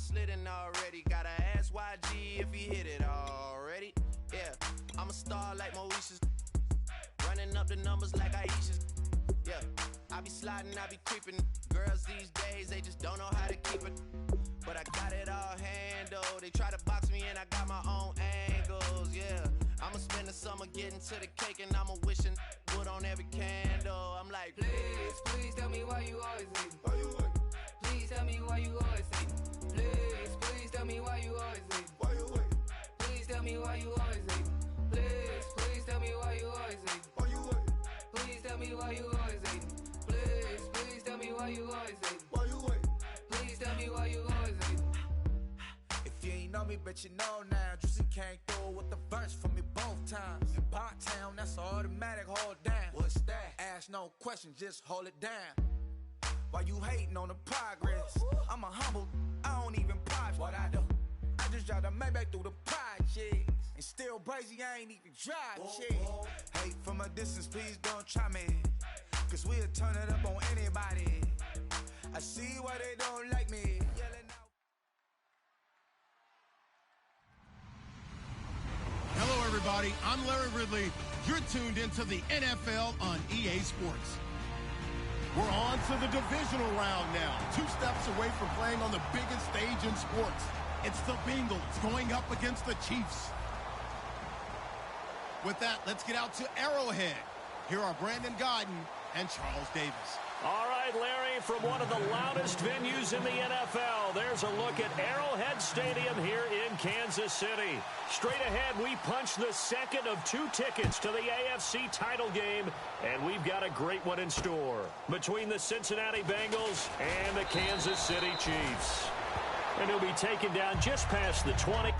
slidden already. Gotta ask YG if he hit it already. Yeah, I'm a star like Moesha's. Running up the numbers like Aisha's. Yeah, I be sliding, I be creeping. Girls these days, they just don't know how to keep it. But I got it all handled. They try to box me in, I got my own angles. Yeah, I'ma spend the summer getting to the cake, and I'ma wishing wood on every candle. I'm like, please, please tell me why you always hating. Why you hating? Please tell me why you always hating. Please, please tell me why you always hating. Why you hating? Please tell me why you always hating. Please, please tell me why you always hating. Why you hating? Please tell me why you always hating. Please, please tell me why you always hating. Why you hating? Please tell me why you always hating. If you ain't know me, bet you know now. Juicy came through with the verse for me both times. In Pot Town, that's automatic, hold down. What's that? Ask no question, just hold it down. Why you hating on the progress? I'm a humble, I don't even pop what I do. I just drive the Maybach through the projects. And still crazy, I ain't even drive shit. Hate from a distance, please don't try me. Cause we'll turn it up on anybody. I see why they don't like me. Yelling out. Hello, everybody. I'm Larry Ridley. You're tuned into the NFL on EA Sports. We're on to the divisional round now. 2 steps away from playing on the biggest stage in sports. It's the Bengals going up against the Chiefs. With that, let's get out to Arrowhead. Here are Brandon Godden and Charles Davis. All right, Larry, from one of the loudest venues in the NFL, there's a look at Arrowhead Stadium here in Kansas City. Straight ahead, we punch the second of 2 tickets to the AFC title game, and we've got a great one in store between the Cincinnati Bengals and the Kansas City Chiefs. And he'll be taken down just past the 20.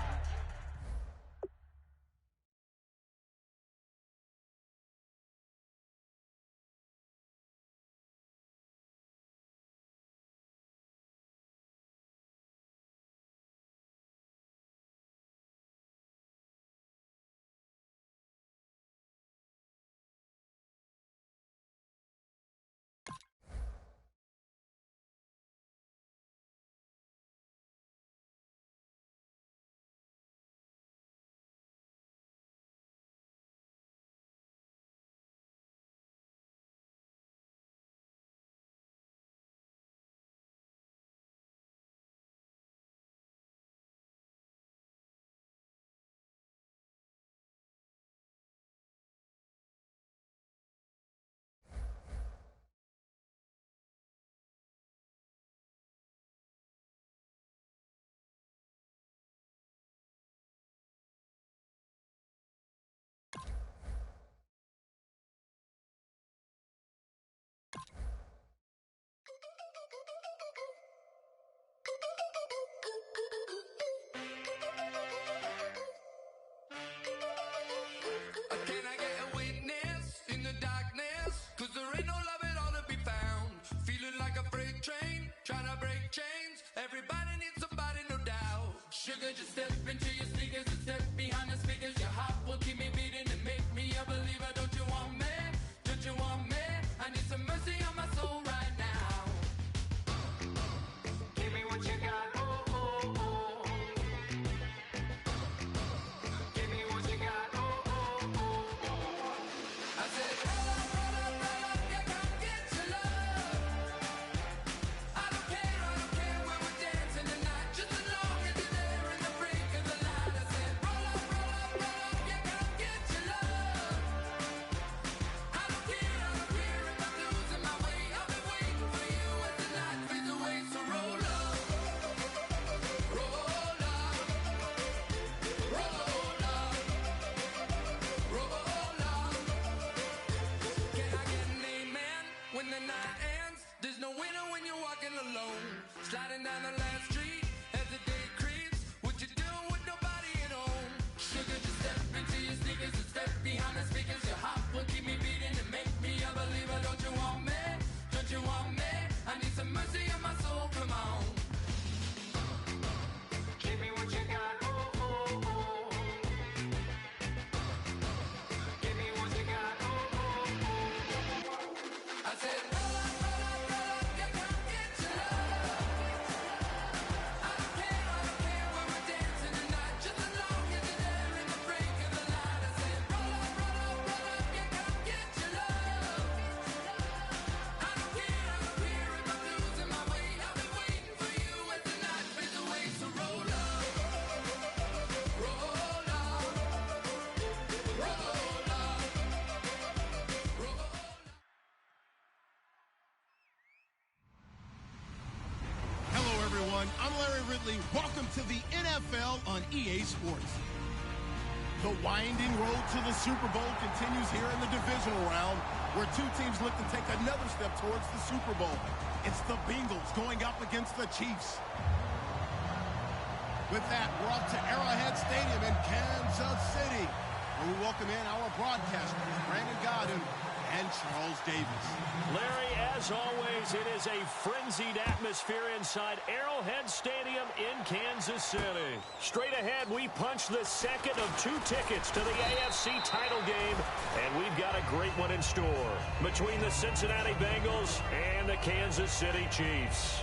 Sugar, just step into your sneakers and step behind the speakers. Your heart will keep me beating and make me a believer. Don't you want me? Don't you want me? I need some mercy on my soul right now. Give me what you got. Oh, oh, oh. Give me what you got. Oh, oh, oh, oh. I said, roll up, yeah, come get your love. I don't care where we're dancing tonight. Just as long as you're there in the break of the light. I said, roll up, yeah, come get your love. I don't care if I'm losing my way. I've been waiting for you as the night fades away. So roll up, roll up, roll up, roll up. Can I get an amen when the night ends? There's no winner when you're walking alone. Sliding down the last street as the day creeps. What you doing with nobody at home? Sugar, just step into your sneakers and step behind the speakers. Your heart will keep me beating and make me a believer. Don't you want me? Don't you want me? I need some mercy on my soul. Come on. Give me what you got. Oh, oh, oh. Give me what you got. Oh, oh, oh. I said, roll up, yeah, come get your love. I don't care I'm Larry Ridley. Welcome to the NFL on EA Sports. The winding road to the Super Bowl continues here in the divisional round, where two teams look to take another step towards the Super Bowl. It's the Bengals going up against the Chiefs. With that, we're up to Arrowhead Stadium in Kansas City, where we welcome in our broadcasters, Brandon Godden and Charles Davis. Larry, as always, it is a frenzied atmosphere inside Arrowhead Stadium in Kansas City. Straight ahead, we punch the second of two tickets to the AFC title game, and we've got a great one in store between the Cincinnati Bengals and the Kansas City Chiefs.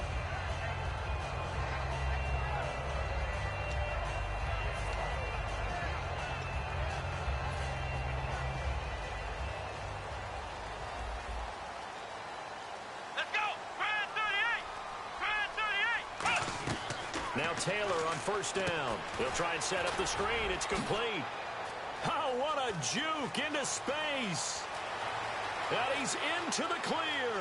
Now Taylor on first down. He'll try and set up the screen. It's complete. Oh, what a juke into space. And he's into the clear.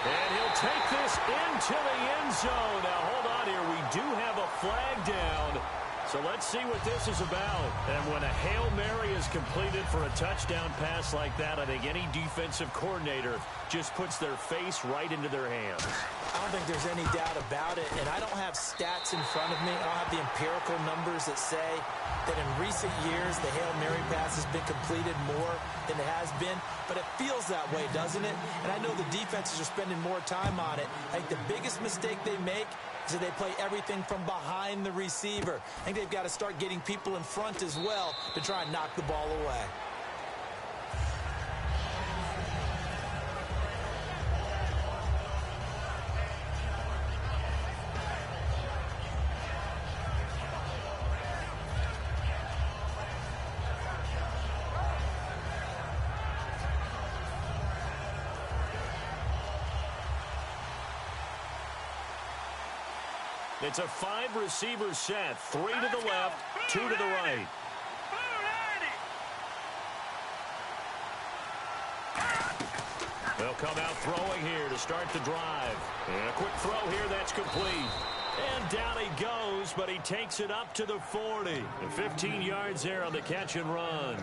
And he'll take this into the end zone. Now, hold on here. We do have a flag down. So let's see what this is about. And when a Hail Mary is completed for a touchdown pass like that, I think any defensive coordinator just puts their face right into their hands. I don't think there's any doubt about it, and I don't have stats in front of me. I don't have the empirical numbers that say that in recent years the Hail Mary pass has been completed more than it has been, but it feels that way, doesn't it? And I know the defenses are spending more time on it. I think the biggest mistake they make is that they play everything from behind the receiver. I think they've got to start getting people in front as well to try and knock the ball away. It's a 5-receiver set, 3 to the left, 2 to the right. They'll come out throwing here to start the drive. And a quick throw here, that's complete. And down he goes, but he takes it up to the 40. And 15 yards there on the catch and run.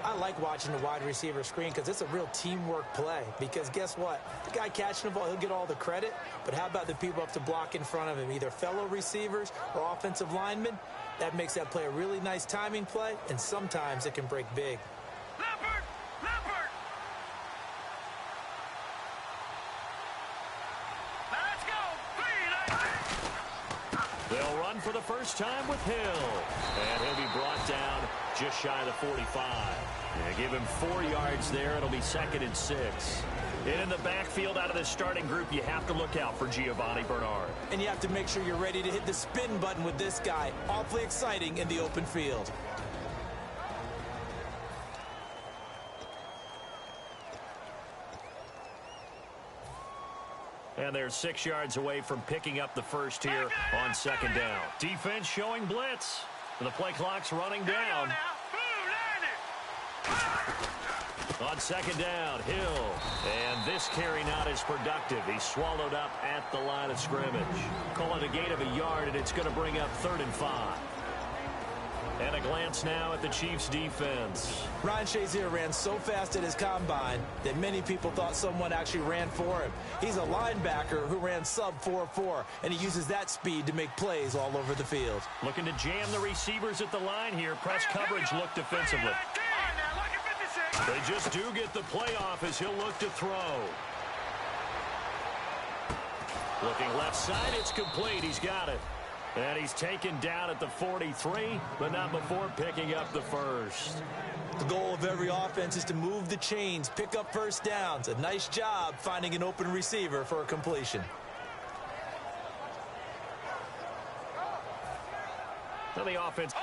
I like watching the wide receiver screen because it's a real teamwork play. Because guess what? The guy catching the ball, he'll get all the credit. But how about the people up to block in front of him, either fellow receivers or offensive linemen? That makes that play a really nice timing play, and sometimes it can break big. Leopard! Leopard! Let's go! They'll run for the first time with Hill. And he'll be brought down just shy of the 45. Yeah, give him 4 yards there. It'll be 2nd and 6. And in the backfield out of the starting group, you have to look out for Giovanni Bernard. And you have to make sure you're ready to hit the spin button with this guy. Awfully exciting in the open field. And they're 6 yards away from picking up the first here on 2nd down. Defense showing blitz. The play clock's running down. On 2nd down, Hill. And this carry not as productive. He's swallowed up at the line of scrimmage. Call it a gain of a yard, and it's going to bring up 3rd and 5. And a glance now at the Chiefs' defense. Ryan Shazier ran so fast at his combine that many people thought someone actually ran for him. He's a linebacker who ran sub 4.4, and he uses that speed to make plays all over the field. Looking to jam the receivers at the line here. Press coverage look defensively. They just do get the play off as he'll look to throw. Looking left side, it's complete. He's got it. And he's taken down at the 43, but not before picking up the first. The goal of every offense is to move the chains, pick up first downs. A nice job finding an open receiver for a completion. So the offense.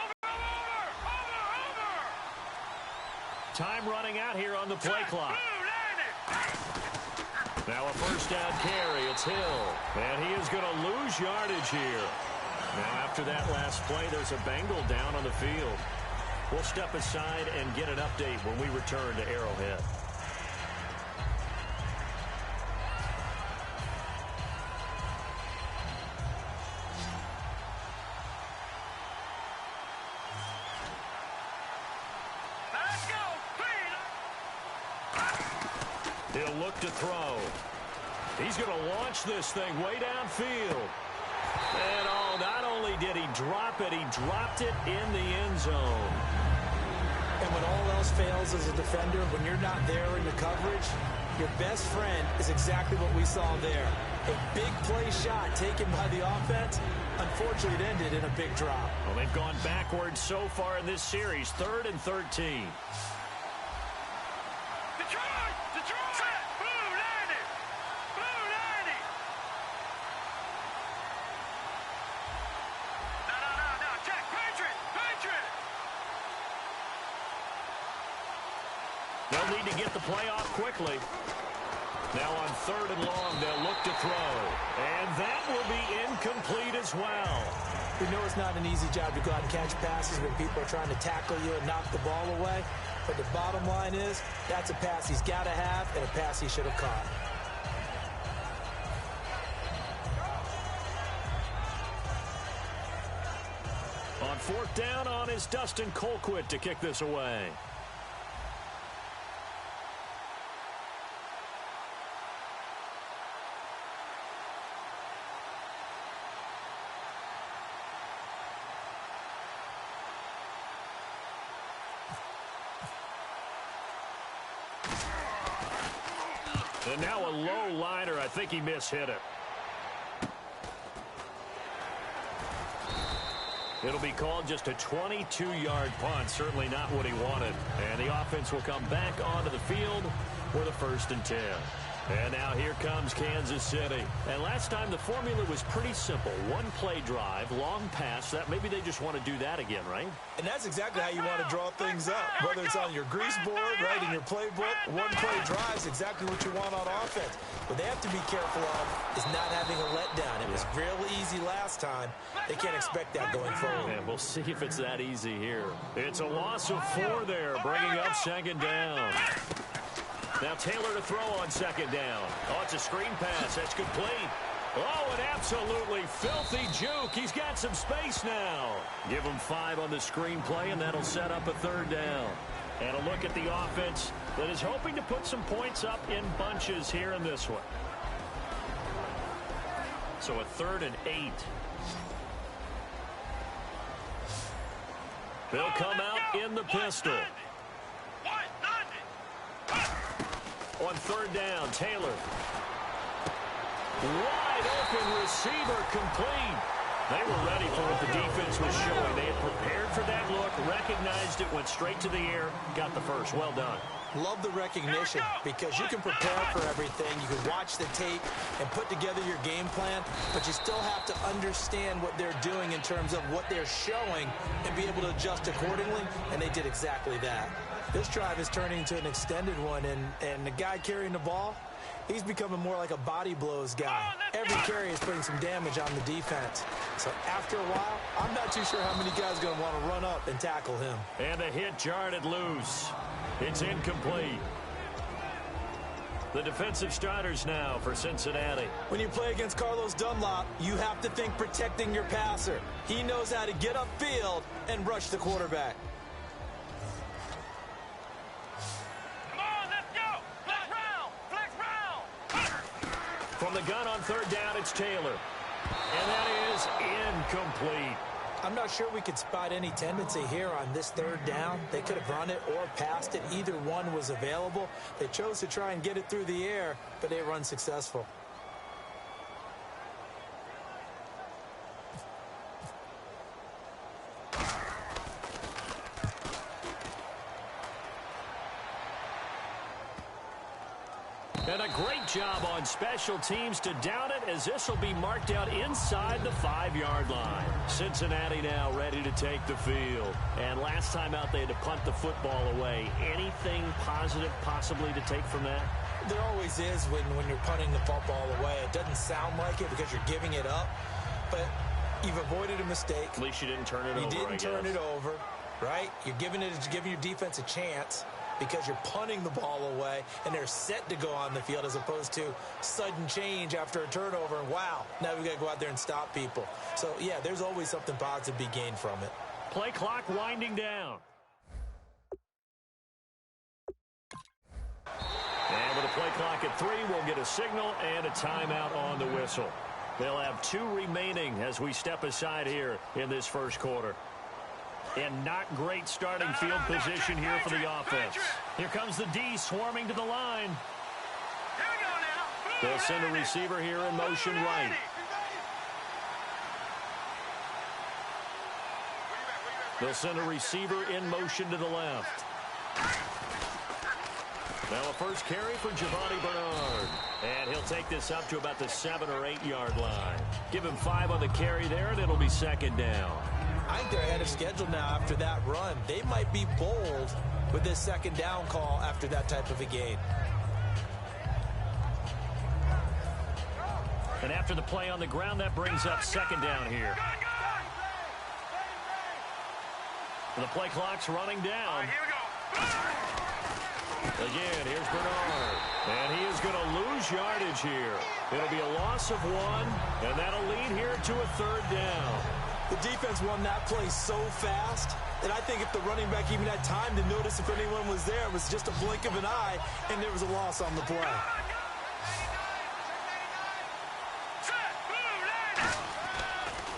Time running out here on the play clock. Now a first down carry. It's Hill. And he is going to lose yardage here. Now after that last play, there's a Bengal down on the field. We'll step aside and get an update when we return to Arrowhead. He'll look to throw. He's going to launch this thing way downfield. And not only did he drop it, he dropped it in the end zone. And when all else fails as a defender, when you're not there in the coverage, your best friend is exactly what we saw there. A big play shot taken by the offense. Unfortunately, it ended in a big drop. Well, they've gone backwards so far in this series, 3rd and 13. They'll need to get the play off quickly. Now on 3rd and long, they'll look to throw. And that will be incomplete as well. We know it's not an easy job to go out and catch passes when people are trying to tackle you and knock the ball away. But the bottom line is, that's a pass he's got to have and a pass he should have caught. On 4th down on is Dustin Colquitt to kick this away. And now a low liner. I think he mishit it. It'll be called just a 22-yard punt. Certainly not what he wanted. And the offense will come back onto the field for the 1st and 10. And now here comes Kansas City. And last time the formula was pretty simple. One play drive, long pass. That maybe they just want to do that again, right? And that's exactly how you want to draw things up. Whether it's on your grease board, right, in your playbook, one play drive is exactly what you want on offense. What they have to be careful of is not having a letdown. It was real easy last time. They can't expect that going forward. And we'll see if it's that easy here. It's a loss of 4 there, bringing up 2nd down. Now Taylor to throw on 2nd down. Oh, it's a screen pass. That's complete. Oh, an absolutely filthy juke. He's got some space now. Give him 5 on the screen play, and that'll set up a 3rd down. And a look at the offense that is hoping to put some points up in bunches here in this one. So a 3rd and 8. They'll come out in the pistol. On 3rd down, Taylor. Wide open receiver, complete. They were ready for what the defense was showing. They had prepared for that look, recognized it, went straight to the air, got the first. Well done. Love the recognition because you can prepare for everything. You can watch the tape and put together your game plan, but you still have to understand what they're doing in terms of what they're showing and be able to adjust accordingly, and they did exactly that. This drive is turning into an extended one, and the guy carrying the ball, he's becoming more like a body blows guy. Every carry is putting some damage on the defense. So after a while, I'm not too sure how many guys are going to want to run up and tackle him. And a hit jarred it loose. It's incomplete. The defensive starters now for Cincinnati. When you play against Carlos Dunlop, you have to think protecting your passer. He knows how to get upfield and rush the quarterback. From the gun on 3rd down, it's Taylor. And that is incomplete. I'm not sure we could spot any tendency here on this 3rd down. They could have run it or passed it. Either one was available. They chose to try and get it through the air, but they were unsuccessful. And a great job on special teams to down it, as this will be marked out inside the 5-yard line. Cincinnati now ready to take the field. And last time out, they had to punt the football away. Anything positive possibly to take from that? There always is when you're punting the football away. It doesn't sound like it because you're giving it up, but you've avoided a mistake. At least you didn't turn it over, You didn't turn it over, right? You're giving your defense a chance, because you're punting the ball away and they're set to go on the field as opposed to sudden change after a turnover. And wow, now we've got to go out there and stop people. So, yeah, there's always something positive to be gained from it. Play clock winding down. And with the play clock three will get a signal and a timeout on the whistle. They'll have 2 remaining as we step aside here in this first quarter. And not great starting field position here for the offense. Here comes the D swarming to the line. They'll send a receiver here in motion right. They'll send a receiver in motion to the left. Now a first carry for Giovanni Bernard. And he'll take this up to about the 7 or 8 yard line. Give him 5 on the carry there, and it'll be second down. I think they're ahead of schedule now after that run. They might be bold with this second down call after that type of a gain. And after the play on the ground, that brings up second down here. The play clock's running down. Again, here's Bernard. And he is going to lose yardage here. It'll be a loss of 1, and that'll lead here to a third down. The defense won that play so fast that I think if the running back even had time to notice if anyone was there, it was just a blink of an eye, and there was a loss on the play.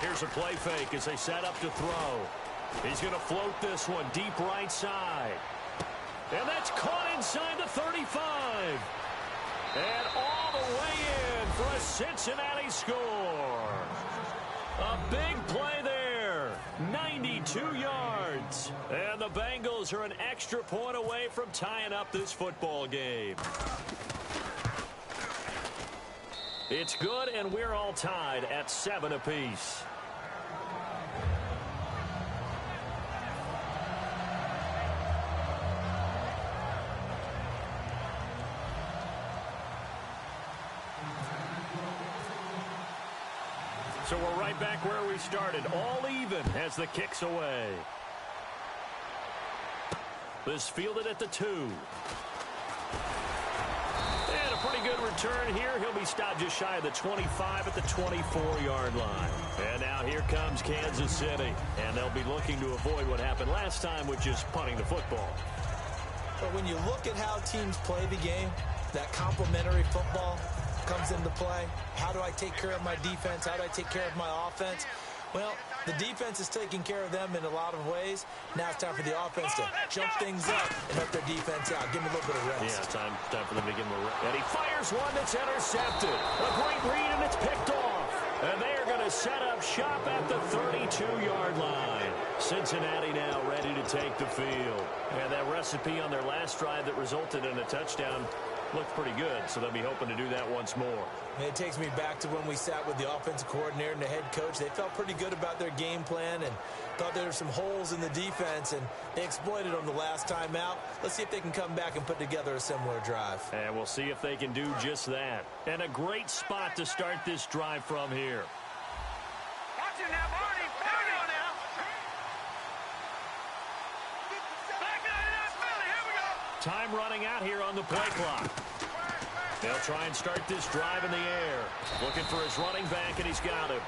Here's a play fake as they set up to throw. He's going to float this one deep right side. And that's caught inside the 35. And all the way in for a Cincinnati score. A big play there. 92 yards. And the Bengals are an extra point away from tying up this football game. It's good, and we're all tied at 7 apiece. So we're right back where we started, all even as the kick's away. This fielded at the 2. And a pretty good return here. He'll be stopped just shy of the 25 at the 24-yard line. And now here comes Kansas City. And they'll be looking to avoid what happened last time with just punting the football. But when you look at how teams play the game, that complementary football comes into play. How do I take care of my defense? How do I take care of my offense? Well, the defense is taking care of them in a lot of ways. Now it's time for the offense to jump things up and help their defense out. Give them a little bit of rest. Yeah, time for them to give him a rest. And he fires one that's intercepted. A great read, and it's picked off. And they are going to set up shop at the 32-yard line. Cincinnati now ready to take the field. And that recipe on their last drive that resulted in a touchdown looked pretty good, so they'll be hoping to do that once more. It takes me back to when we sat with the offensive coordinator and the head coach. They felt pretty good about their game plan and thought there were some holes in the defense, and they exploited them the last time out. Let's see if they can come back and put together a similar drive. And we'll see if they can do just that. And a great spot to start this drive from here. Watch it now, Barney. Here we go now. Back out, Philly. Here we go. Time running out here on the play clock. They'll try and start this drive in the air. Looking for his running back, and he's got him.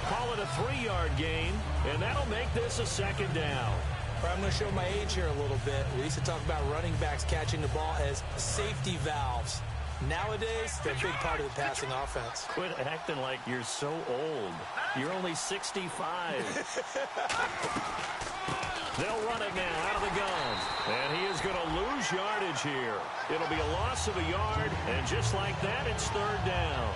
Call it a 3-yard gain, and that'll make this a second down. I'm going to show my age here a little bit. We used to talk about running backs catching the ball as safety valves. Nowadays, they're a big part of the passing offense. Quit acting like you're so old. You're only 65. They'll run it now out of the gun. And he is going to lose yardage here. It'll be a loss of a yard, and just like that, it's third down.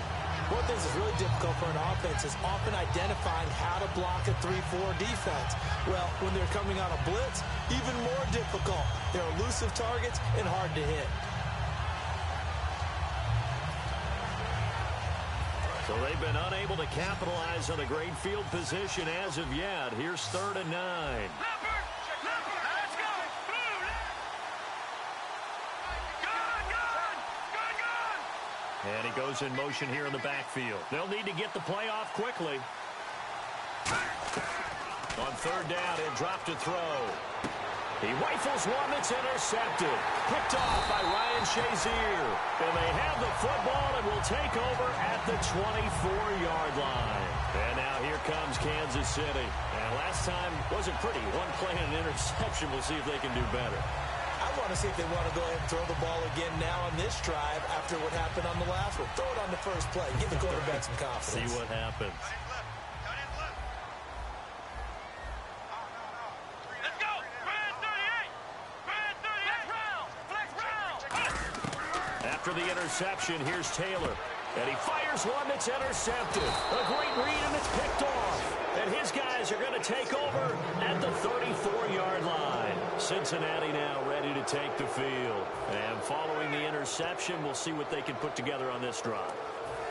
One thing that's really difficult for an offense is often identifying how to block a 3-4 defense. Well, when they're coming on a blitz, even more difficult. They're elusive targets and hard to hit. So they've been unable to capitalize on a great field position as of yet. Here's 3rd and 9. Let's go. Gun. And he goes in motion here in the backfield. They'll need to get the play off quickly. On 3rd down, he'll drop to throw. He rifles one that's intercepted. Picked off by Ryan Shazier. And they have the football and will take over at the 24-yard line. And now here comes Kansas City. And last time wasn't pretty. One play and an interception. We'll see if they can do better. I want to see if they want to go ahead and throw the ball again now on this drive after what happened on the last one. Throw it on the first play. Give the quarterback some confidence. See what happens. Let's go! Brand 38! Brand 38! Flex round! After the interception, here's Taylor. And he fires one that's intercepted. A great read, and it's picked off. And his guys are going to take over at the 34-yard line. Cincinnati now ready to take the field. And following the interception, we'll see what they can put together on this drive.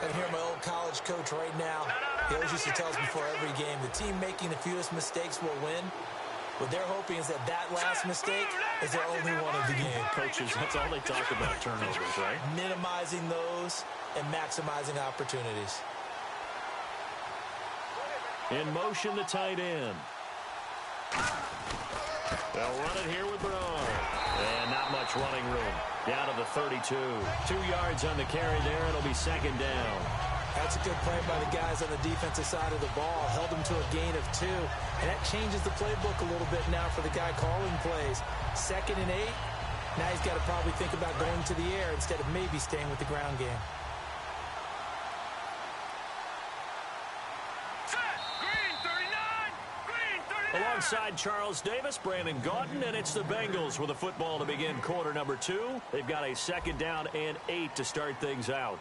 I can hear my old college coach right now. He always used to tell us before every game, the team making the fewest mistakes will win. What they're hoping is that last mistake is their only one of the game. Coaches, that's all they talk about, turnovers, right? Minimizing those and maximizing opportunities. In motion, the tight end. They'll run it here with Bernard. And not much running room. Down to the 32. 2 yards on the carry there. It'll be second down. That's a good play by the guys on the defensive side of the ball. Held them to a gain of 2. And that changes the playbook a little bit now for the guy calling plays. 2nd and 8. Now he's got to probably think about going to the air instead of maybe staying with the ground game. Alongside Charles Davis, Brandon Gaudin, and it's the Bengals with the football to begin quarter number 2. They've got a 2nd down and 8 to start things out.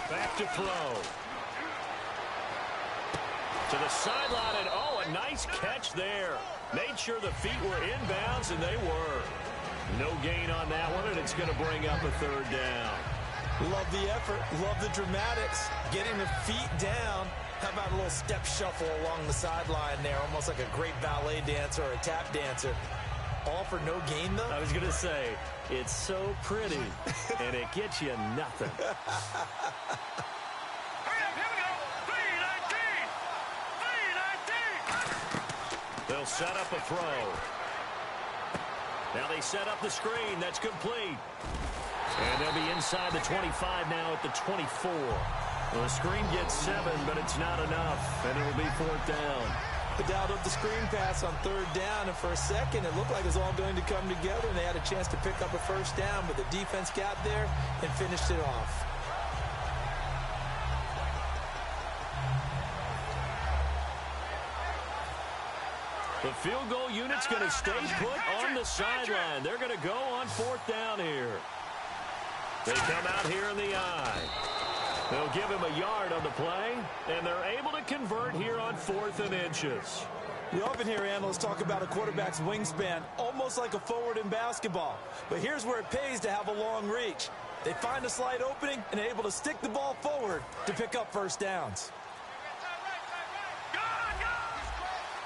Back to throw. To the sideline, and a nice catch there. Made sure the feet were inbounds, and they were. No gain on that one, and it's going to bring up a 3rd down. Love the effort. Love the dramatics. Getting the feet down. How about a little step shuffle along the sideline there, almost like a great ballet dancer or a tap dancer. All for no gain, though? I was going to say, it's so pretty, and it gets you nothing. They'll set up a throw. Now they set up the screen. That's complete. And they'll be inside the 25 now at the 24. Well, the screen gets 7, but it's not enough, and it'll be 4th down. They dialed up the screen pass on 3rd down, and for a second it looked like it was all going to come together, and they had a chance to pick up a 1st down, but the defense got there and finished it off. The field goal unit's going to stay put on the sideline. They're going to go on 4th down here. They come out here in the eye. They'll give him a yard on the play, and they're able to convert here on 4th and inches. We often hear analysts talk about a quarterback's wingspan, almost like a forward in basketball. But here's where it pays to have a long reach. They find a slight opening and are able to stick the ball forward to pick up 1st downs.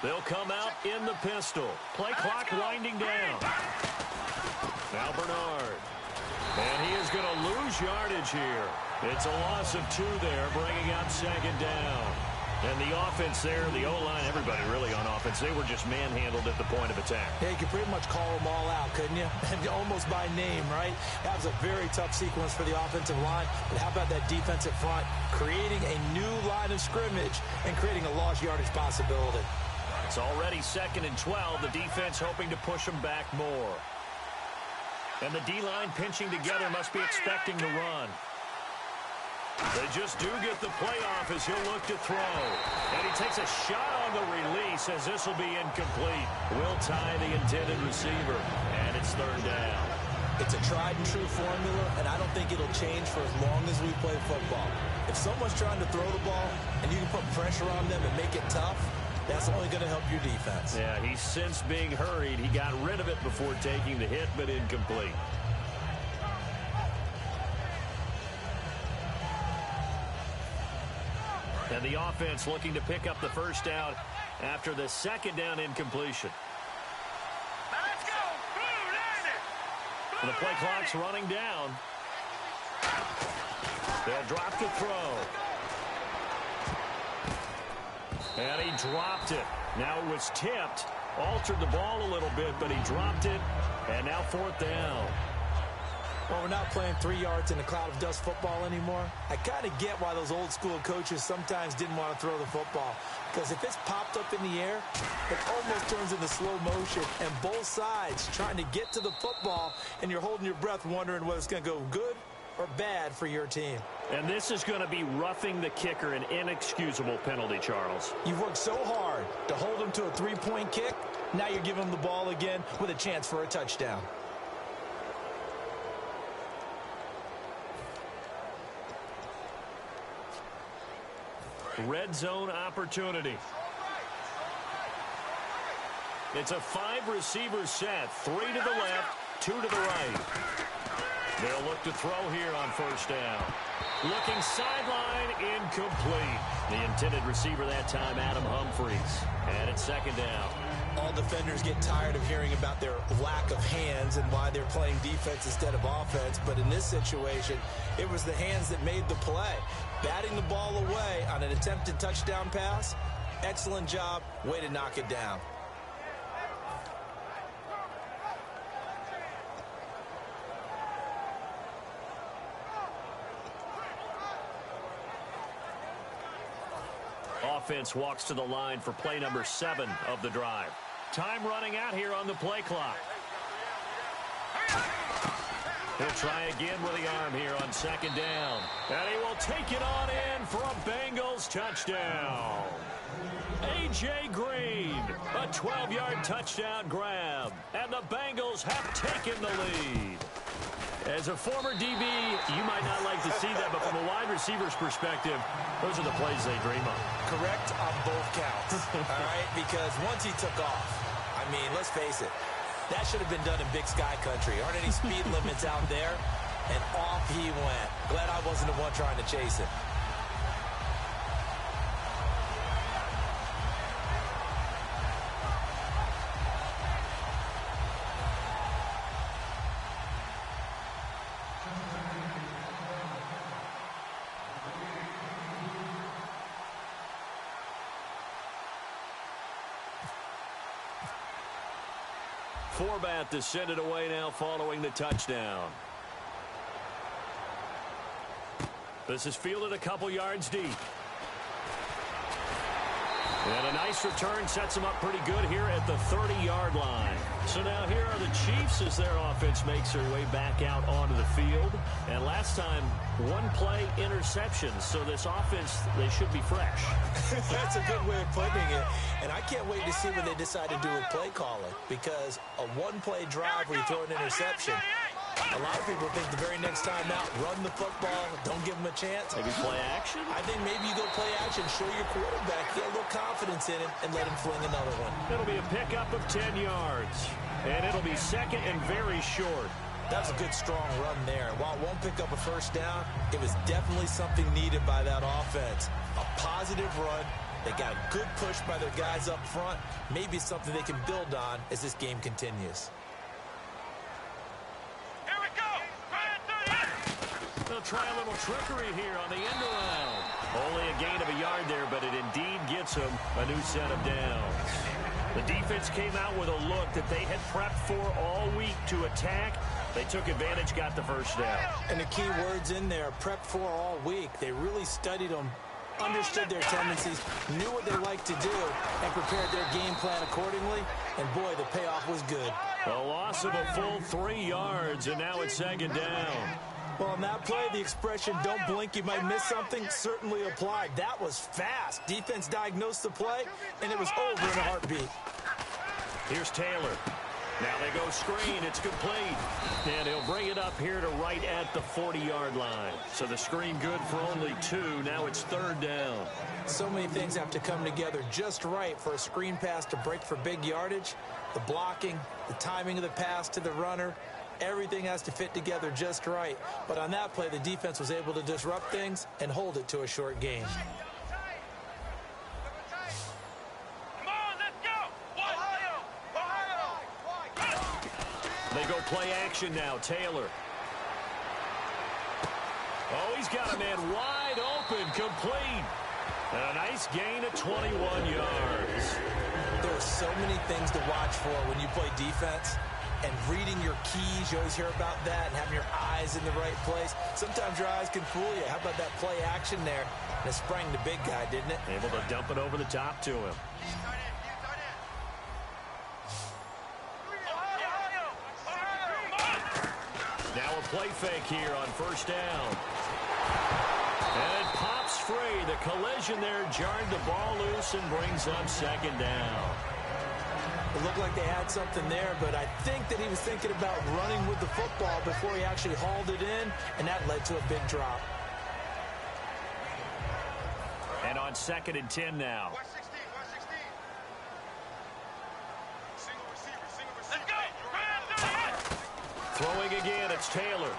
They'll come out in the pistol. Play clock winding down. Now Bernard. And he is going to lose yardage here. It's a loss of 2 there, bringing up 2nd down. And the offense there, the O-line, everybody really on offense, they were just manhandled at the point of attack. Yeah, you could pretty much call them all out, couldn't you? And almost by name, right? That was a very tough sequence for the offensive line. But how about that defensive front creating a new line of scrimmage and creating a lost yardage possibility? It's already 2nd and 12. The defense hoping to push them back more. And the D-line pinching together must be expecting to run. They just do get the playoff as he'll look to throw. And he takes a shot on the release as this will be incomplete. Will tie the intended receiver. And it's 3rd down. It's a tried-and-true formula, and I don't think it'll change for as long as we play football. If someone's trying to throw the ball and you can put pressure on them and make it tough, that's only going to help your defense. Yeah, he's since being hurried. He got rid of it before taking the hit, but incomplete. And the offense looking to pick up the 1st down after the 2nd down incompletion. Let's go! And the play clock's running down. They'll drop the throw. And he dropped it. Now it was tipped. Altered the ball a little bit, but he dropped it. And now 4th down. Well, we're not playing 3 yards in a cloud of dust football anymore. I kind of get why those old school coaches sometimes didn't want to throw the football. Because if it's popped up in the air, it almost turns into slow motion. And both sides trying to get to the football, and you're holding your breath wondering whether it's going to go good or bad for your team. And this is going to be roughing the kicker, an inexcusable penalty, Charles. You've worked so hard to hold him to a 3-point kick. Now you're giving him the ball again with a chance for a touchdown. Red zone opportunity. It's a 5-receiver set. 3 to the left, 2 to the right. They'll look to throw here on 1st down. Looking sideline, incomplete. The intended receiver that time, Adam Humphries. And it's 2nd down. All defenders get tired of hearing about their lack of hands and why they're playing defense instead of offense. But in this situation, it was the hands that made the play. Batting the ball away on an attempted touchdown pass. Excellent job. Way to knock it down. Offense walks to the line for play number 7 of the drive. Time running out here on the play clock. He'll try again with the arm here on 2nd down. And he will take it on in for a Bengals touchdown. A.J. Green, a 12-yard touchdown grab. And the Bengals have taken the lead. As a former DB, you might not like to see that, but from a wide receiver's perspective, those are the plays they dream of. Correct on both counts, all right? Because once he took off, I mean, let's face it, that should have been done in Big Sky Country. Aren't any speed limits out there? And off he went. Glad I wasn't the one trying to chase him. Forbat to send it away now following the touchdown. This is fielded a couple yards deep. And a nice return sets them up pretty good here at the 30-yard line. So now here are the Chiefs as their offense makes their way back out onto the field. And last time, 1-play interception. So this offense, they should be fresh. That's a good way of putting it. And I can't wait to see what they decide to do with play calling. Because a 1-play drive where you throw an interception, a lot of people think the very next time out, run the football, don't give them a chance. Maybe play action? I think maybe you go play action, show your quarterback, get a little confidence in him, and let him fling another one. It'll be a pickup of 10 yards. And it'll be 2nd and very short. That was a good, strong run there. While it won't pick up a 1st down, it was definitely something needed by that offense. A positive run. They got a good push by their guys up front. Maybe something they can build on as this game continues. They'll try a little trickery here on the end around. Only a gain of a yard there, but it indeed gets them a new set of downs. The defense came out with a look that they had prepped for all week to attack. They took advantage, got the 1st down. And the key words in there, prepped for all week. They really studied them, understood their tendencies, knew what they liked to do, and prepared their game plan accordingly. And boy, the payoff was good. A loss of a full 3 yards, and now it's 2nd down. Well, on that play, the expression, don't blink, you might miss something, certainly applied. That was fast. Defense diagnosed the play, and it was over in a heartbeat. Here's Taylor. Now they go screen. It's complete. And he'll bring it up here to right at the 40-yard line. So the screen good for only 2. Now it's 3rd down. So many things have to come together just right for a screen pass to break for big yardage. The blocking, the timing of the pass to the runner, everything has to fit together just right. But on that play, the defense was able to disrupt things and hold it to a short game. They go play action now. Taylor. Oh, he's got a man wide open, complete. And a nice gain of 21 yards. There are so many things to watch for when you play defense. And reading your keys, you always hear about that, and having your eyes in the right place. Sometimes your eyes can fool you. How about that play action there? And it sprang the big guy, didn't it? Able to dump it over the top to him. Now a play fake here on first down. And it pops free. The collision there jarred the ball loose and brings up second down. It looked like they had something there, but I think that he was thinking about running with the football before he actually hauled it in, and that led to a big drop. And on 2nd and 10 now. Throwing again, it's Taylor.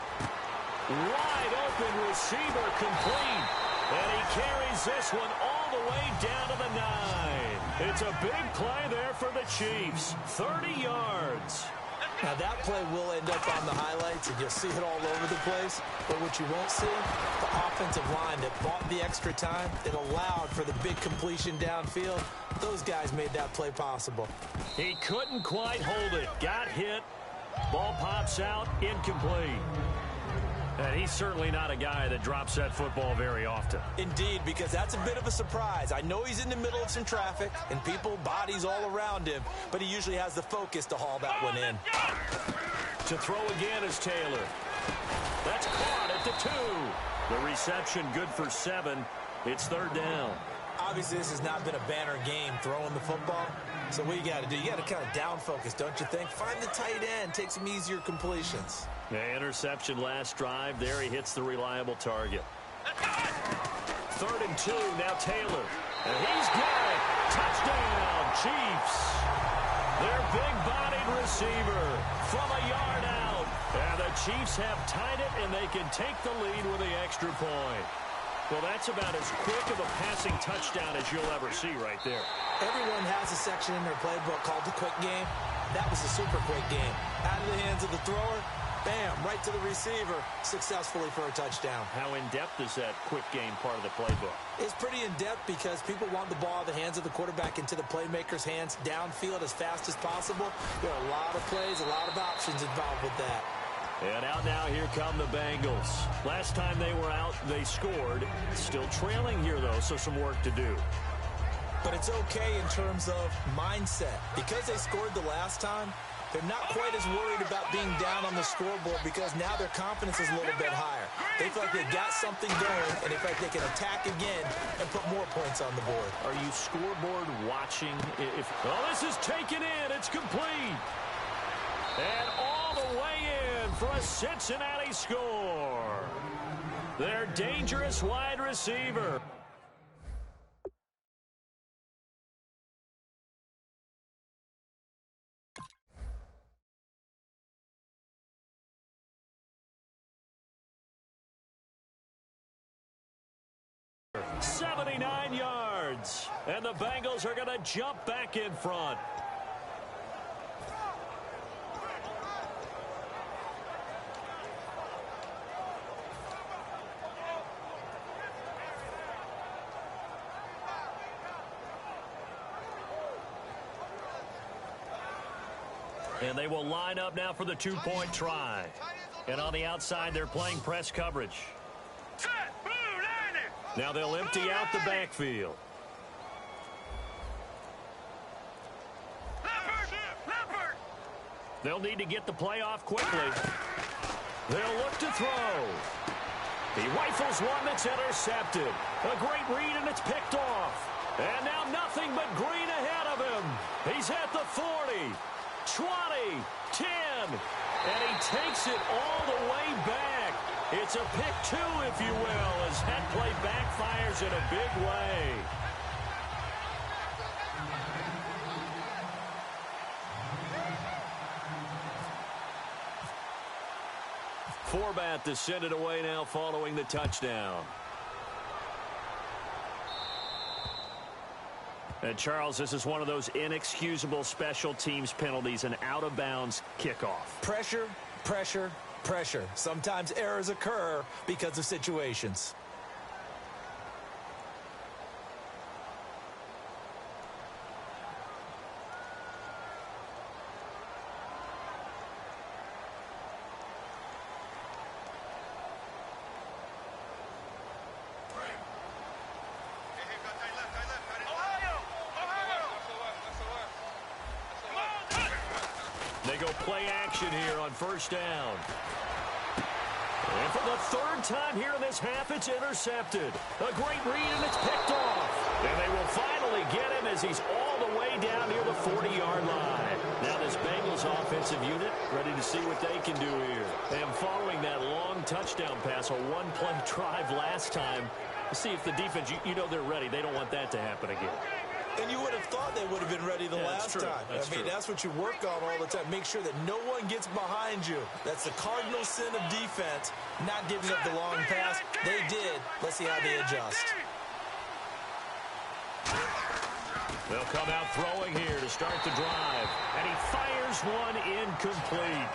Wide open receiver complete. And he carries this one all the way down to the 9. It's a big play there for the Chiefs. 30 yards. Now that play will end up on the highlights, and you'll see it all over the place. But what you won't see, the offensive line that bought the extra time, that allowed for the big completion downfield. Those guys made that play possible. He couldn't quite hold it. Got hit. Ball pops out, incomplete. And he's certainly not a guy that drops that football very often. Indeed, because that's a bit of a surprise. I know he's in the middle of some traffic and people, bodies all around him, but he usually has the focus to haul that one in. To throw again is Taylor. That's caught at the 2. The reception good for 7. It's 3rd down. Obviously, this has not been a banner game throwing the football. So what you got to do, you got to kind of down focus, don't you think? Find the tight end, take some easier completions. The interception last drive. There he hits the reliable target. 3rd and 2, now Taylor. And he's got it. Touchdown, Chiefs. Their big-bodied receiver from a yard out. And the Chiefs have tied it, and they can take the lead with the extra point. Well, that's about as quick of a passing touchdown as you'll ever see right there. Everyone has a section in their playbook called the quick game. That was a super quick game. Out of the hands of the thrower, bam, right to the receiver, successfully for a touchdown. How in-depth is that quick game part of the playbook? It's pretty in-depth because people want the ball out of the hands of the quarterback into the playmaker's hands downfield as fast as possible. There are a lot of plays, a lot of options involved with that. And out now, here come the Bengals. Last time they were out, they scored. Still trailing here, though, so some work to do. But it's okay in terms of mindset. Because they scored the last time, they're not quite as worried about being down on the scoreboard because now their confidence is a little bit higher. They feel like they've got something going, and they feel like they can attack again and put more points on the board. Are you scoreboard watching? Well, this is taken in. It's complete. And all the way in for a Cincinnati score. Their dangerous wide receiver. .79 yards. And the Bengals are going to jump back in front. And they will line up now for the two-point try. And on the outside, they're playing press coverage. Now they'll empty out the backfield. They'll need to get the play off quickly. They'll look to throw. He rifles one that's intercepted. A great read, and it's picked off. And now nothing but green ahead of him. He's at the 40, 20, 10, and he takes it all the way back. It's a pick two, if you will, as that play backfires in a big way. Forbat to send it away now following the touchdown. And Charles, this is one of those inexcusable special teams penalties, an out-of-bounds kickoff. Pressure, pressure, pressure. Sometimes errors occur because of situations. They go play action here on first down. And for the third time here in this half, it's intercepted. A great read, and it's picked off. And they will finally get him as he's all the way down near the 40-yard line. Now this Bengals offensive unit ready to see what they can do here. And following that long touchdown pass, a one-play drive last time, see if the defense, you know they're ready. They don't want that to happen again. And you would have thought they would have been ready the last time. That's what you work on all the time. Make sure that no one gets behind you. That's the cardinal sin of defense, not giving up the long pass. They did. Let's see how they adjust. They'll come out throwing here to start the drive. And he fires one incomplete.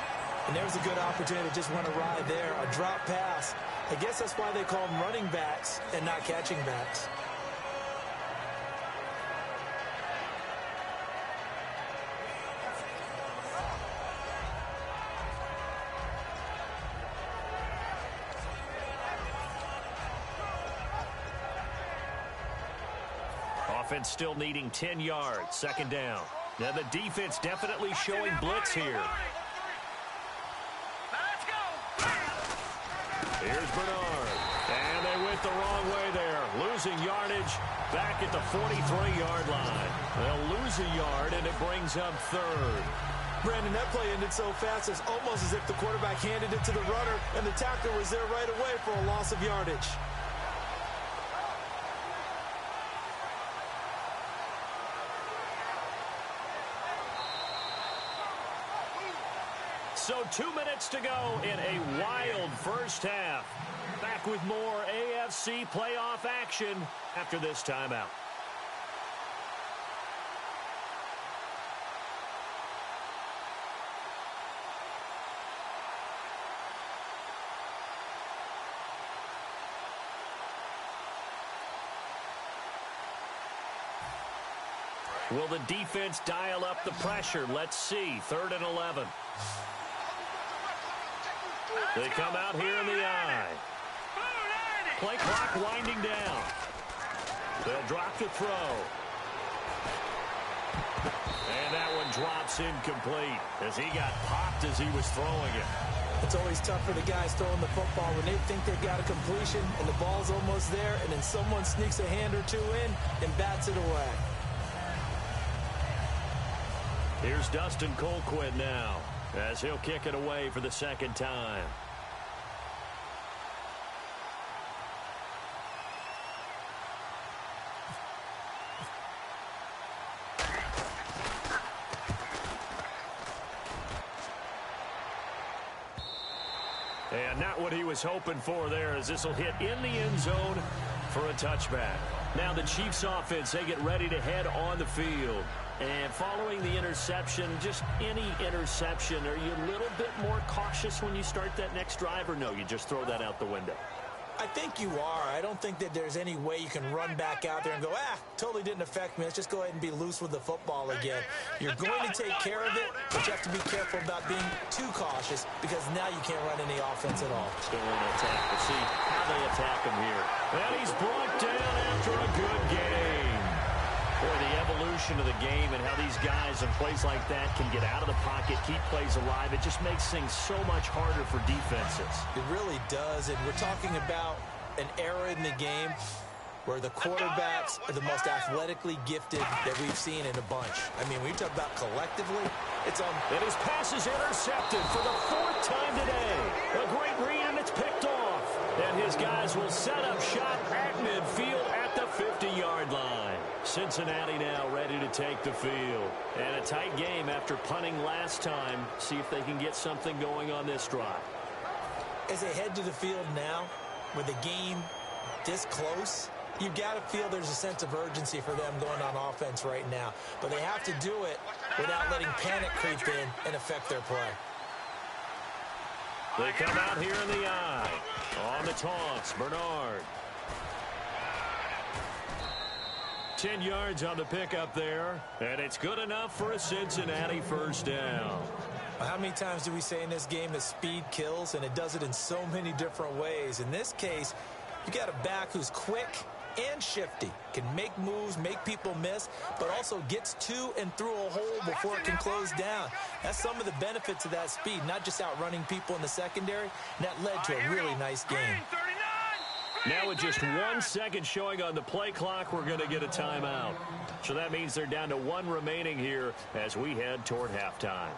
And there's a good opportunity to just run a ride there, a drop pass. I guess that's why they call them running backs and not catching backs. Offense still needing 10 yards, second down. Now the defense definitely showing blitz here. Here's Bernard. And they went the wrong way there. Losing yardage back at the 43-yard line. They'll lose a yard, and it brings up third. Brandon, that play ended so fast, it's almost as if the quarterback handed it to the runner, and the tackler was there right away for a loss of yardage. So 2 minutes to go in a wild first half. Back with more AFC playoff action after this timeout. Will the defense dial up the pressure? Let's see. 3rd and 11. They come out here in the eye. Play clock winding down. They'll drop the throw. And that one drops incomplete as he got popped as he was throwing it. It's always tough for the guys throwing the football when they think they've got a completion and the ball's almost there, and then someone sneaks a hand or two in and bats it away. Here's Dustin Colquitt now as he'll kick it away for the second time. And not what he was hoping for there, as this will hit in the end zone for a touchback. Now the Chiefs offense, they get ready to head on the field. And following the interception, just any interception, are you a little bit more cautious when you start that next drive, or no, you just throw that out the window? I think you are. I don't think that there's any way you can run back out there and go, totally didn't affect me. Let's just go ahead and be loose with the football again. You're going to take care of it, but you have to be careful about being too cautious because now you can't run any offense at all. Still in attack. We'll see how they attack him here. And he's brought down after a good game. Boy, the evolution of the game and how these guys in plays like that can get out of the pocket, keep plays alive, it just makes things so much harder for defenses. It really does, and we're talking about an era in the game where the quarterbacks are the most athletically gifted that we've seen in a bunch. I mean, when you talk about collectively, it's on. And his pass is intercepted for the 4th time today. A great read, and it's picked off. And his guys will set up shop at midfield at the 50-yard line. Cincinnati now ready to take the field. And a tight game after punting last time. See if they can get something going on this drive. As they head to the field now, with the game this close, you've got to feel there's a sense of urgency for them going on offense right now. But they have to do it without letting panic creep in and affect their play. They come out here in the eye. On the toss, Bernard. 10 yards on the pickup there. And it's good enough for a Cincinnati first down. How many times do we say in this game that speed kills, and it does it in so many different ways? In this case, you got a back who's quick and shifty. Can make moves, make people miss, but also gets to and through a hole before it can close down. That's some of the benefits of that speed, not just outrunning people in the secondary. And that led to a really nice game. Now with just 1 second showing on the play clock, we're going to get a timeout. So that means they're down to 1 remaining here as we head toward halftime.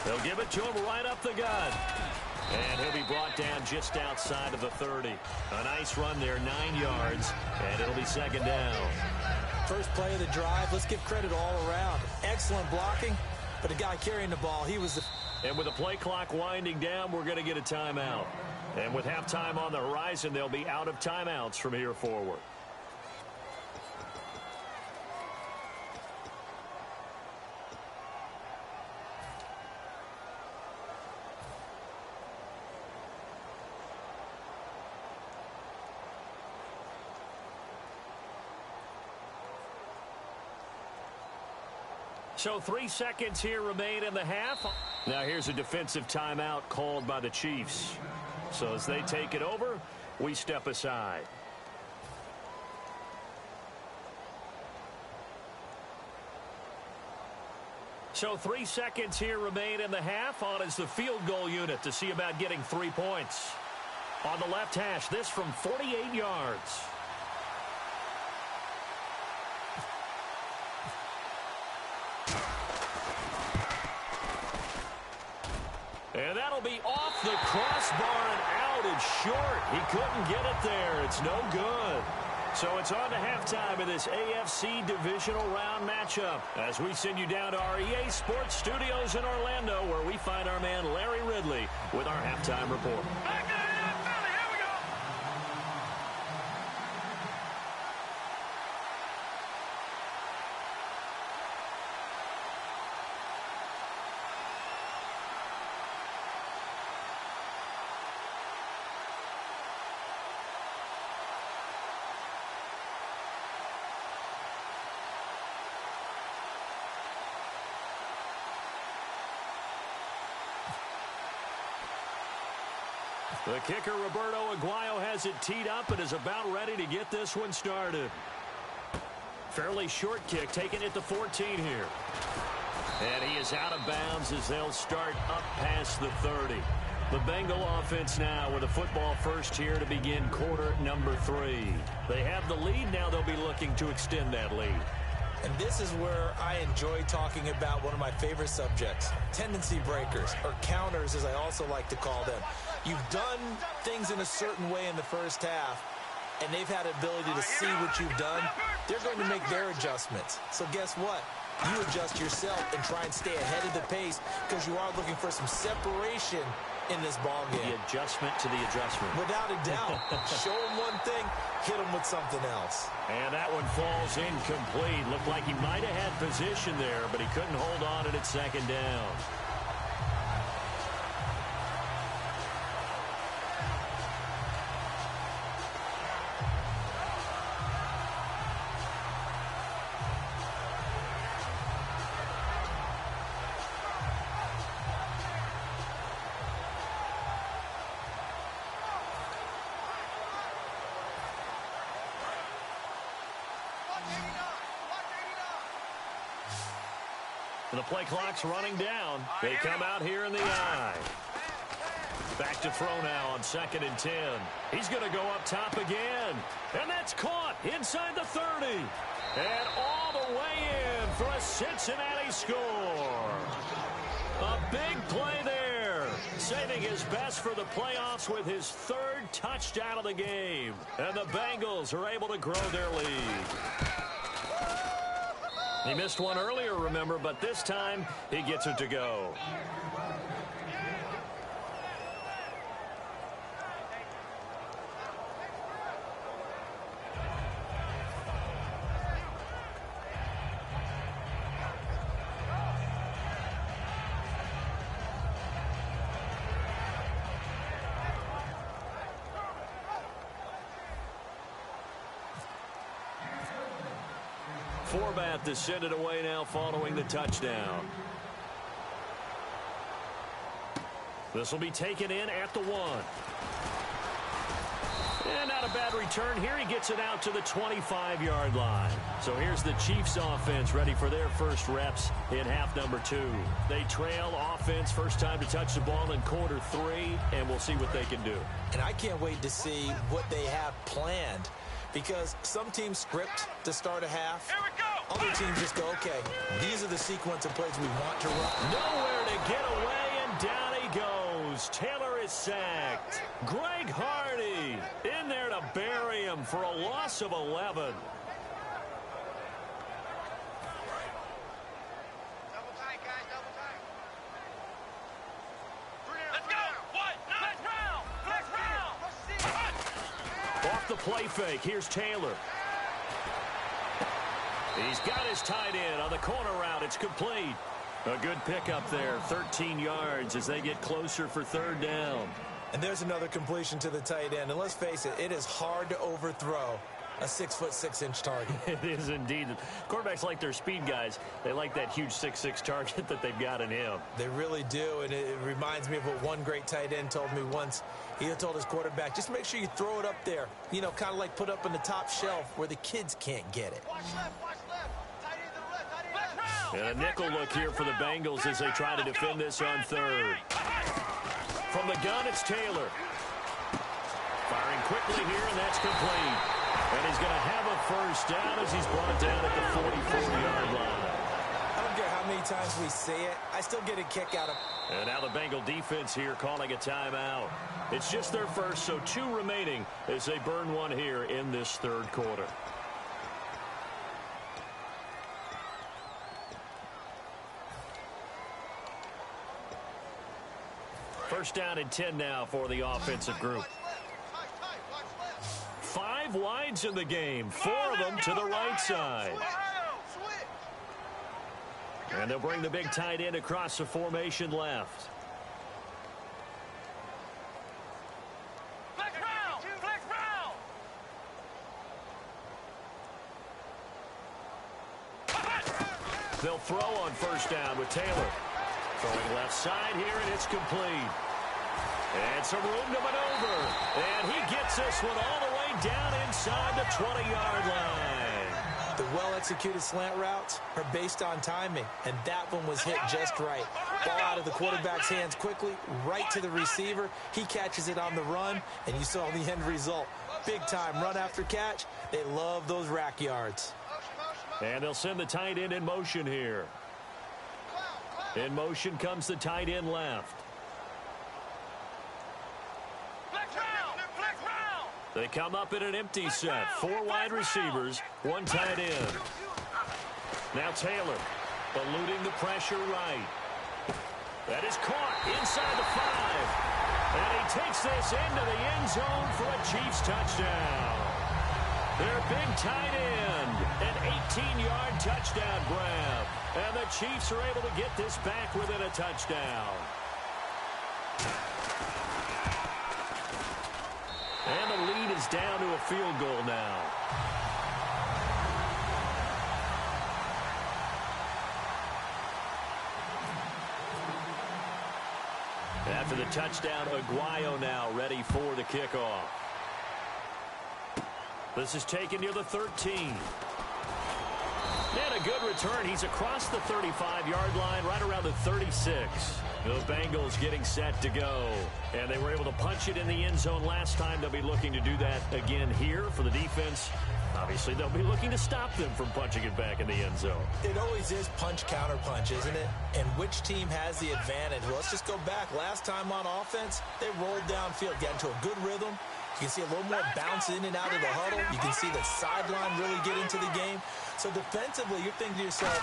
They'll give it to him right up the gut. And he'll be brought down just outside of the 30. A nice run there, 9 yards, and it'll be second down. First play of the drive, let's give credit all around. Excellent blocking, but the guy carrying the ball, he was the... And with the play clock winding down, we're going to get a timeout. And with halftime on the horizon, they'll be out of timeouts from here forward. So 3 seconds here remain in the half. Now here's a defensive timeout called by the Chiefs. So as they take it over, we step aside. So 3 seconds here remain in the half. On is the field goal unit to see about getting 3 points. On the left hash, this from 48 yards. And that'll be off the crossbar and out. It's short. He couldn't get it there. It's no good. So it's on to halftime of this AFC divisional round matchup as we send you down to our EA Sports Studios in Orlando, where we find our man Larry Ridley with our halftime report. The kicker, Roberto Aguayo, has it teed up and is about ready to get this one started. Fairly short kick, taking it to 14 here. And he is out of bounds as they'll start up past the 30. The Bengal offense now with a football first here to begin quarter number 3. They have the lead. Now they'll be looking to extend that lead. And this is where I enjoy talking about one of my favorite subjects, tendency breakers, or counters as I also like to call them. You've done things in a certain way in the first half, and they've had the ability to see what you've done. They're going to make their adjustments. So guess what? You adjust yourself and try and stay ahead of the pace because you are looking for some separation in this ball game. The adjustment to the adjustment. Without a doubt. Show them one thing, hit them with something else. And that one falls incomplete. Looked like he might have had position there, but he couldn't hold on at second down. The play clock's running down. They come out here in the I. Back to throw now on 2nd and 10. He's going to go up top again. And that's caught inside the 30. And all the way in for a Cincinnati score. A big play there. Saving his best for the playoffs with his 3rd touchdown of the game. And the Bengals are able to grow their lead. He missed one earlier, remember, but this time he gets it to go. format to send it away now following the touchdown. This will be taken in at the 1. And not a bad return here. He gets it out to the 25-yard line. So here's the Chiefs offense ready for their first reps in half number 2. They trail offense first time to touch the ball in quarter 3, and we'll see what they can do. And I can't wait to see what they have planned, because some teams script to start a half. Here we go. Other teams just go, okay, these are the sequence of plays we want to run. Nowhere to get away, and down he goes. Taylor is sacked. Greg Hardy in there to bury him for a loss of 11. Double tight, guys, double tight. Let's go. What? Flex round. Off the play fake, here's Taylor. He's got his tight end on the corner route. It's complete. A good pickup there, 13 yards as they get closer for third down. And there's another completion to the tight end. And let's face it, it is hard to overthrow a 6'6" target. It is indeed. Quarterbacks like their speed guys. They like that huge 6'6" target that they've got in him. They really do, and it reminds me of what one great tight end told me once. He told his quarterback, just make sure you throw it up there, you know, kind of like put up on the top shelf where the kids can't get it. Watch left. Tight end to the left, tight end left. And a nickel look here for the Bengals as they try to defend this on third. From the gun, it's Taylor. Firing quickly here, and that's complete. And he's going to have a first down as he's brought down at the 44-yard line. I don't care how many times we say it, I still get a kick out of it. And now the Bengal defense here calling a timeout. It's just their first, so 2 remaining as they burn one here in this third quarter. First down and 10 now for the offensive group. 5 wides in the game, 4 of them to the right side. And they'll bring the big tight end across the formation left. Flex round. They'll throw on first down with Taylor. Throwing left side here, and it's complete. And some room to maneuver. And he gets this one all the way down inside the 20-yard line. The well-executed slant routes are based on timing, and that one was hit just right. Ball out of the quarterback's hands quickly, right to the receiver. He catches it on the run, and you saw the end result. Big-time run after catch. They love those rack yards. And they'll send the tight end in motion here. In motion comes the tight end left. They come up in an empty set. 4 wide receivers, 1 tight end. Now Taylor, eluding the pressure right. That is caught inside the 5. And he takes this into the end zone for a Chiefs touchdown. Their big tight end, an 18-yard touchdown grab. And the Chiefs are able to get this back within a touchdown. And the lead is down to a field goal now. After the touchdown, Aguayo now ready for the kickoff. This is taken near the 13. And a good return. He's across the 35-yard line, right around the 36. The Bengals getting set to go. And they were able to punch it in the end zone last time. They'll be looking to do that again here for the defense. Obviously, they'll be looking to stop them from punching it back in the end zone. It always is punch-counter-punch, isn't it? And which team has the advantage? Well, let's just go back. Last time on offense, they rolled downfield, got into a good rhythm. You can see a little more bounce in and out of the huddle. You can see the sideline really get into the game. So defensively, you're thinking to yourself,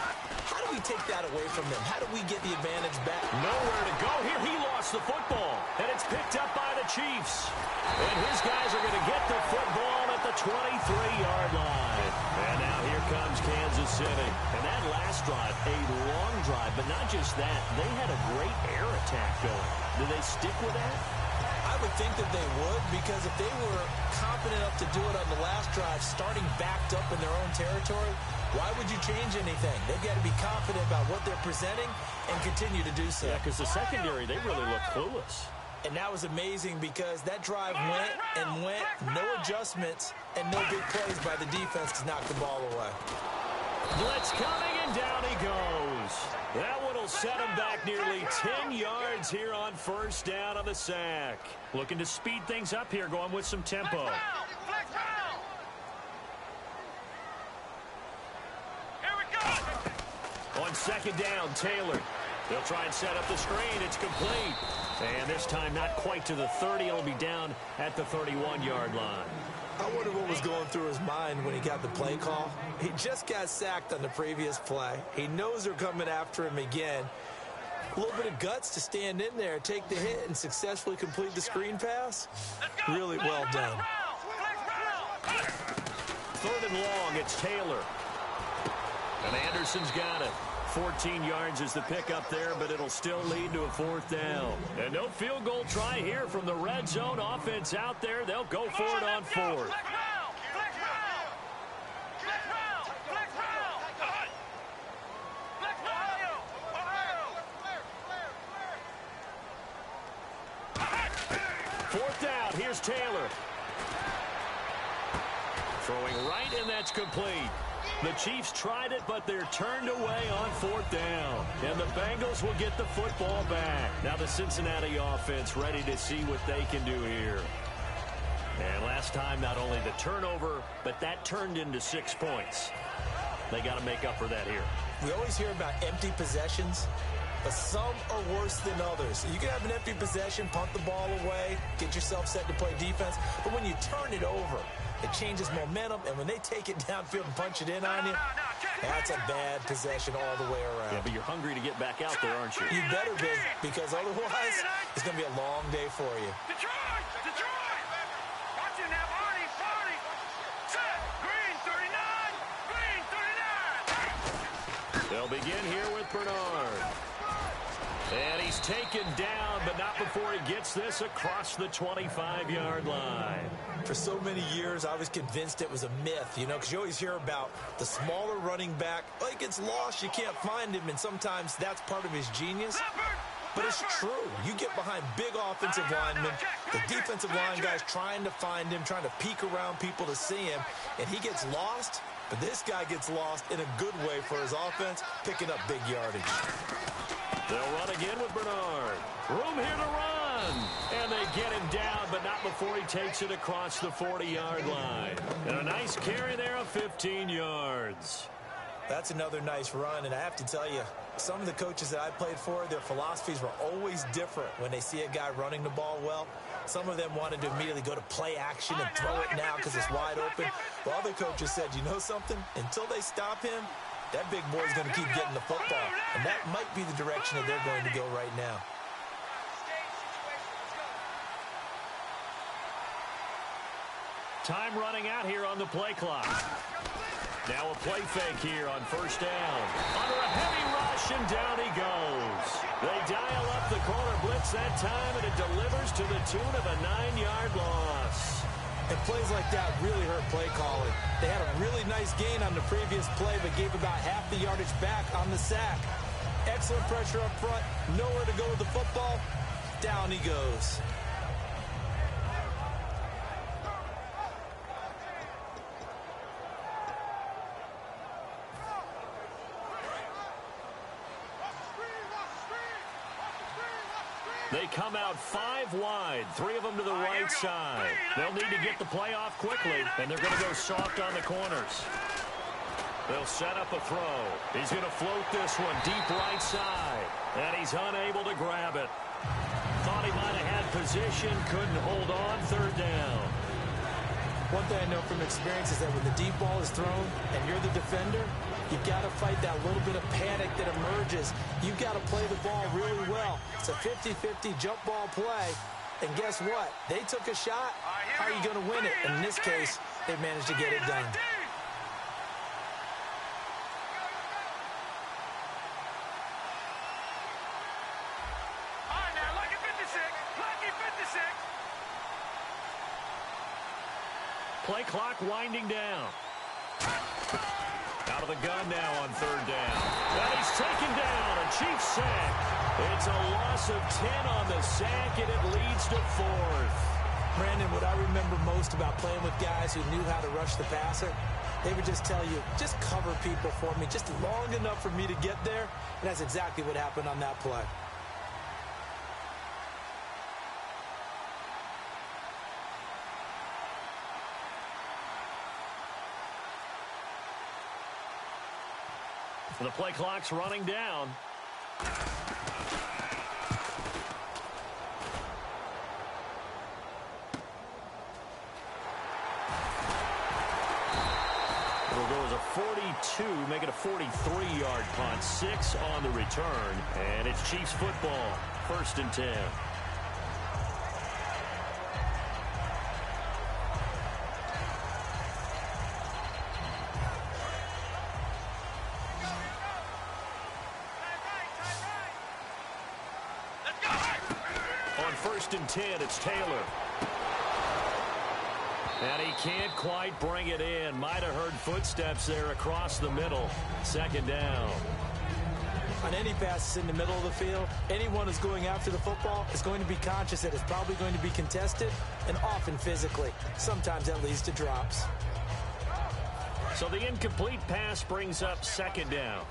how do we take that away from them? How do we get the advantage back? Nowhere to go here. He lost the football, and it's picked up by the Chiefs. And his guys are going to get the football at the 23-yard line. And now here comes Kansas City. And that last drive, a long drive, but not just that. They had a great air attack going. Do they stick with that? I would think that they would, because if they were confident enough to do it on the last drive, starting backed up in their own territory, Why would you change anything? They've got to be confident about what they're presenting and continue to do so. Yeah, because the secondary, they really look clueless. And that was amazing because that drive went and went, no adjustments, and no big plays by the defense to knock the ball away. Blitz coming, and down he goes. That one will set him back nearly 10 yards here on first down on the sack. Looking to speed things up here, going with some tempo. On second down, Taylor. They'll try and set up the screen. It's complete. And this time not quite to the 30. It'll be down at the 31-yard line. I wonder what was going through his mind when he got the play call. He just got sacked on the previous play. He knows they're coming after him again. A little bit of guts to stand in there, take the hit, and successfully complete the screen pass. Really well done. Third and long, it's Taylor. And Anderson's got it. 14 yards is the pickup there, but it'll still lead to a fourth down. And no field goal try here from the red zone offense out there. They'll go for it on fourth. Fourth down, here's Taylor. Throwing right, and that's complete. The Chiefs tried it, but they're turned away on fourth down. And the Bengals will get the football back. Now the Cincinnati offense ready to see what they can do here. And last time, not only the turnover, but that turned into 6 points. They got to make up for that here. We always hear about empty possessions, but some are worse than others. You can have an empty possession, punt the ball away, get yourself set to play defense, but when you turn it over, it changes momentum, and when they take it downfield and punch it in on you, that's a bad possession all the way around. Yeah, but you're hungry to get back out there, aren't you? You better be, because otherwise, it's going to be a long day for you. Detroit! Watch it now, Barney! Set! Green 39! Green 39! They'll begin here with Bernard. And he's taken down, but not before he gets this across the 25-yard line. For so many years, I was convinced it was a myth, because you always hear about the smaller running back. Well, he gets lost, you can't find him, and sometimes that's part of his genius. But it's true. You get behind big offensive linemen, the defensive line guys trying to find him, trying to peek around people to see him, and he gets lost. But this guy gets lost in a good way for his offense, picking up big yardage. They'll run again with Bernard. Room here to run. And they get him down, but not before he takes it across the 40-yard line. And a nice carry there of 15 yards. That's another nice run, and I have to tell you, some of the coaches that I played for, their philosophies were always different when they see a guy running the ball well. Some of them wanted to immediately go to play action and throw it now because it's wide open. While other coaches said, you know something? Until they stop him, that big boy's going to keep getting the football. And that might be the direction that they're going to go right now. Time running out here on the play clock. Now a play fake here on first down. Under a heavy rush, and down he goes. They dial up the corner blitz that time, and it delivers to the tune of a 9-yard loss. And plays like that really hurt play calling. They had a really nice gain on the previous play, but gave about half the yardage back on the sack. Excellent pressure up front. Nowhere to go with the football. Down he goes. They come out 5 wide, 3 of them to the right side. They'll need to get the play off quickly, and they're going to go soft on the corners. They'll set up a throw. He's going to float this one deep right side, and he's unable to grab it. Thought he might have had position, couldn't hold on, third down. One thing I know from experience is that when the deep ball is thrown and you're the defender, you've got to fight that little bit of panic that emerges. You've got to play the ball really well. It's a 50-50 jump ball play. And guess what? They took a shot. How are you going to win it? And in this case, they managed to get it done. Play clock winding down. Out of the gun now on third down. And he's taken down. A Chiefs sack. It's a loss of 10 on the sack, and it leads to fourth. Brandon, what I remember most about playing with guys who knew how to rush the passer, they would just tell you, just cover people for me, just long enough for me to get there. And that's exactly what happened on that play. The play clock's running down. It'll go as a 42, make it a 43-yard punt. 6 on the return, and it's Chiefs football. 1st and 10. On 1st and 10, it's Taylor. And he can't quite bring it in. Might have heard footsteps there across the middle. 2nd down. On any passes in the middle of the field, anyone who's going after the football is going to be conscious that it's probably going to be contested, and often physically. Sometimes that leads to drops. So the incomplete pass brings up 2nd down.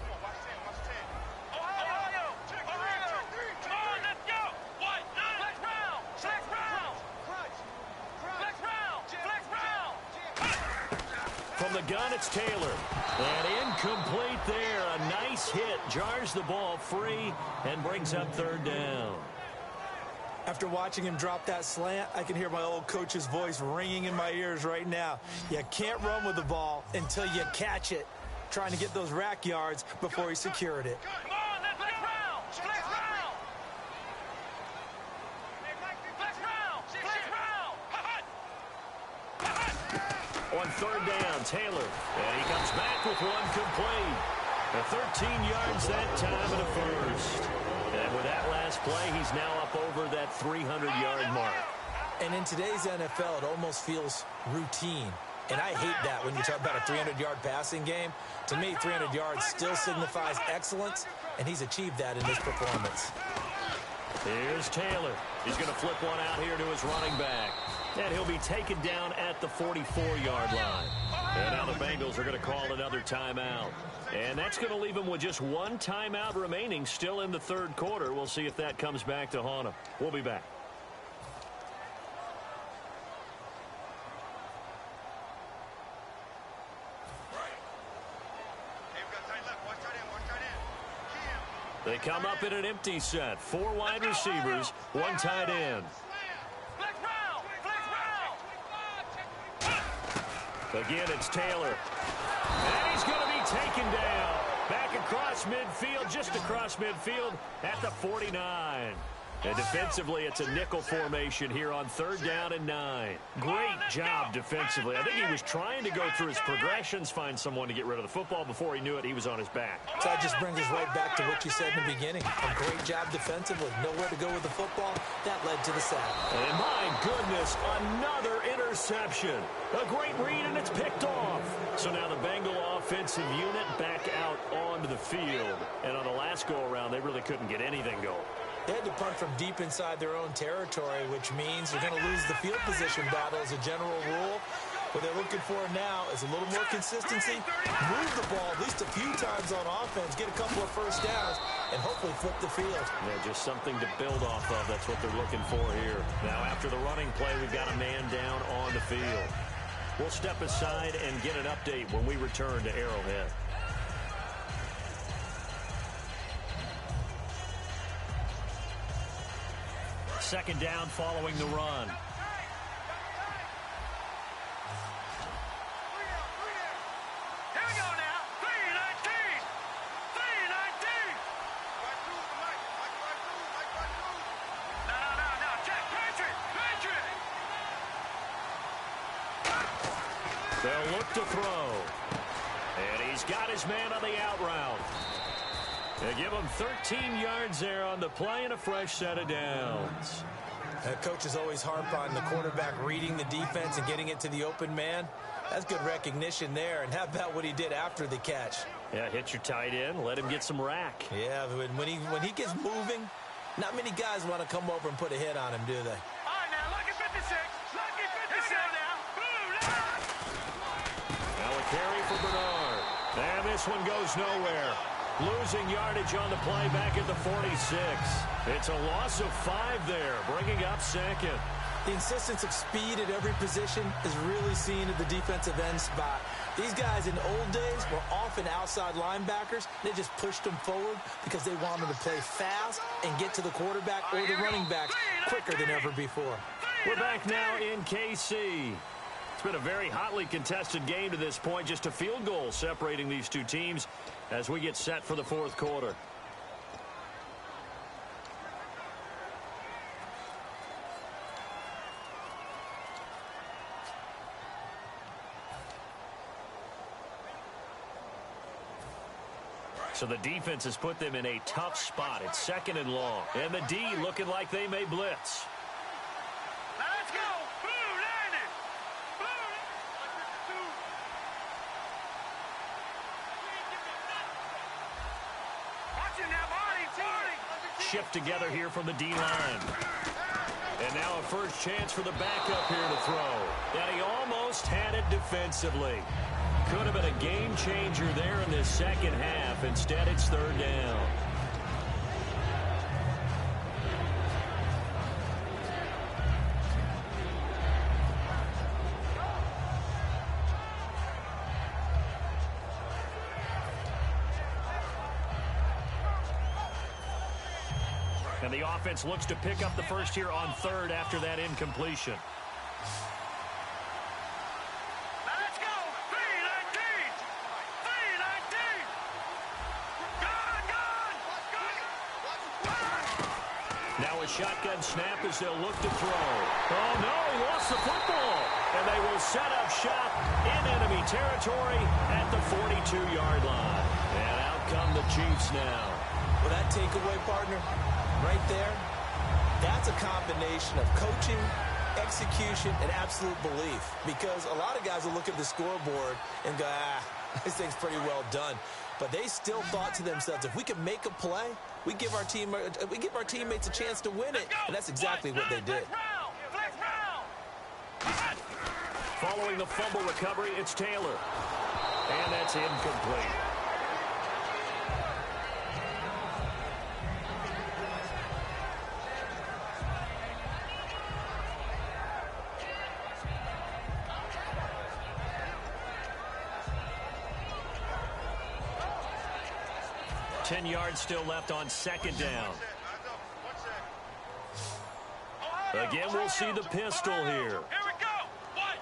From the gun, it's Taylor. And incomplete there. A nice hit. Jars the ball free and brings up 3rd down. After watching him drop that slant, I can hear my old coach's voice ringing in my ears right now. You can't run with the ball until you catch it. Trying to get those rack yards before he secured it. On 3rd down, Taylor. And he comes back with one complete. 13 yards that time and a first. And with that last play, he's now up over that 300-yard mark. And in today's NFL, it almost feels routine. And I hate that when you talk about a 300-yard passing game. To me, 300 yards still signifies excellence, and he's achieved that in this performance. Here's Taylor. He's going to flip one out here to his running back. And he'll be taken down at the 44-yard line. And now the Bengals are going to call another timeout. And that's going to leave them with just one timeout remaining still in the 3rd quarter. We'll see if that comes back to haunt them. We'll be back. They come up in an empty set. 4 wide receivers, 1 tight end. Again, it's Taylor. And he's going to be taken down. Back across midfield, just across midfield at the 49. And defensively, it's a nickel formation here on 3rd down and 9. Great job defensively. I think he was trying to go through his progressions, find someone to get rid of the football. Before he knew it, he was on his back. So that just brings us right back to what you said in the beginning. A great job defensively. Nowhere to go with the football. That led to the sack. And my goodness, another interception. A great read, and it's picked off. So now the Bengal offensive unit back out onto the field. And on the last go-around, they really couldn't get anything going. They had to punt from deep inside their own territory, which means you're going to lose the field position battle as a general rule. What they're looking for now is a little more consistency, move the ball at least a few times on offense, get a couple of first downs, and hopefully flip the field. Yeah, just something to build off of. That's what they're looking for here. Now, after the running play, we've got a man down on the field. We'll step aside and get an update when we return to Arrowhead. Second down following the run. Here we go now. 3-19. 3-19. No. Check. Patriot. They'll look to throw. And he's got his man on the out route. They give him 13 yards there on the play and a fresh set of downs. Coaches always harp on the quarterback reading the defense and getting it to the open man. That's good recognition there. And how about what he did after the catch? Yeah, hit your tight end, let him get some rack. Yeah, when he gets moving, not many guys want to come over and put a hit on him, do they? All right, now, lucky 56. Lucky 56 now. Now a carry for Bernard. And this one goes nowhere. Losing yardage on the play back at the 46. It's a loss of 5 there, bringing up second. The insistence of speed at every position is really seen at the defensive end spot. These guys in old days were often outside linebackers. They just pushed them forward because they wanted to play fast and get to the quarterback or the running backs quicker than ever before. We're back now in KC. It's been a very hotly contested game to this point. Just a field goal separating these two teams as we get set for the fourth quarter. So the defense has put them in a tough spot. It's 2nd and long. And the D looking like they may blitz. Let's go. Boom, landed. Boom. Watch it now, Marty. Shift together here from the D-line. And now a first chance for the backup here to throw. And he almost had it defensively. Could have been a game changer there in this second half. Instead, it's 3rd down. And the offense looks to pick up the first here on 3rd after that incompletion. Shotgun snap as they'll look to throw. Oh, no, he lost the football. And they will set up shop in enemy territory at the 42-yard line. And out come the Chiefs now. Well, that takeaway, partner, right there, that's a combination of coaching, execution, and absolute belief. Because a lot of guys will look at the scoreboard and go, this thing's pretty well done. But they still thought to themselves, if we can make a play, we give our teammates a chance to win it. And that's exactly what they did. Following the fumble recovery, it's Taylor. And that's incomplete. Ten yards still left on 2nd down. Again, we'll see the pistol here. Here we go. Flex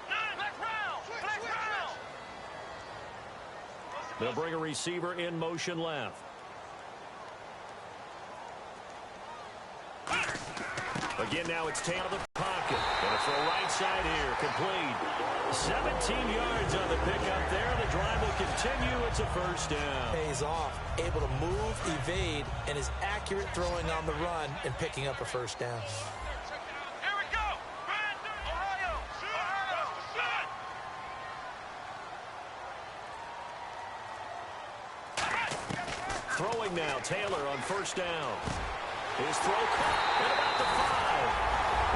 round. They'll bring a receiver in motion left. Again, now it's Taylor out of the pocket. And it's the right side here, complete. 17 yards on the pickup there. The drive will continue. It's a first down. Pays off, able to move, evade, and is accurate throwing on the run and picking up a first down. Here we go. Ohio. Throwing now, Taylor on first down. His throw caught at about the 5.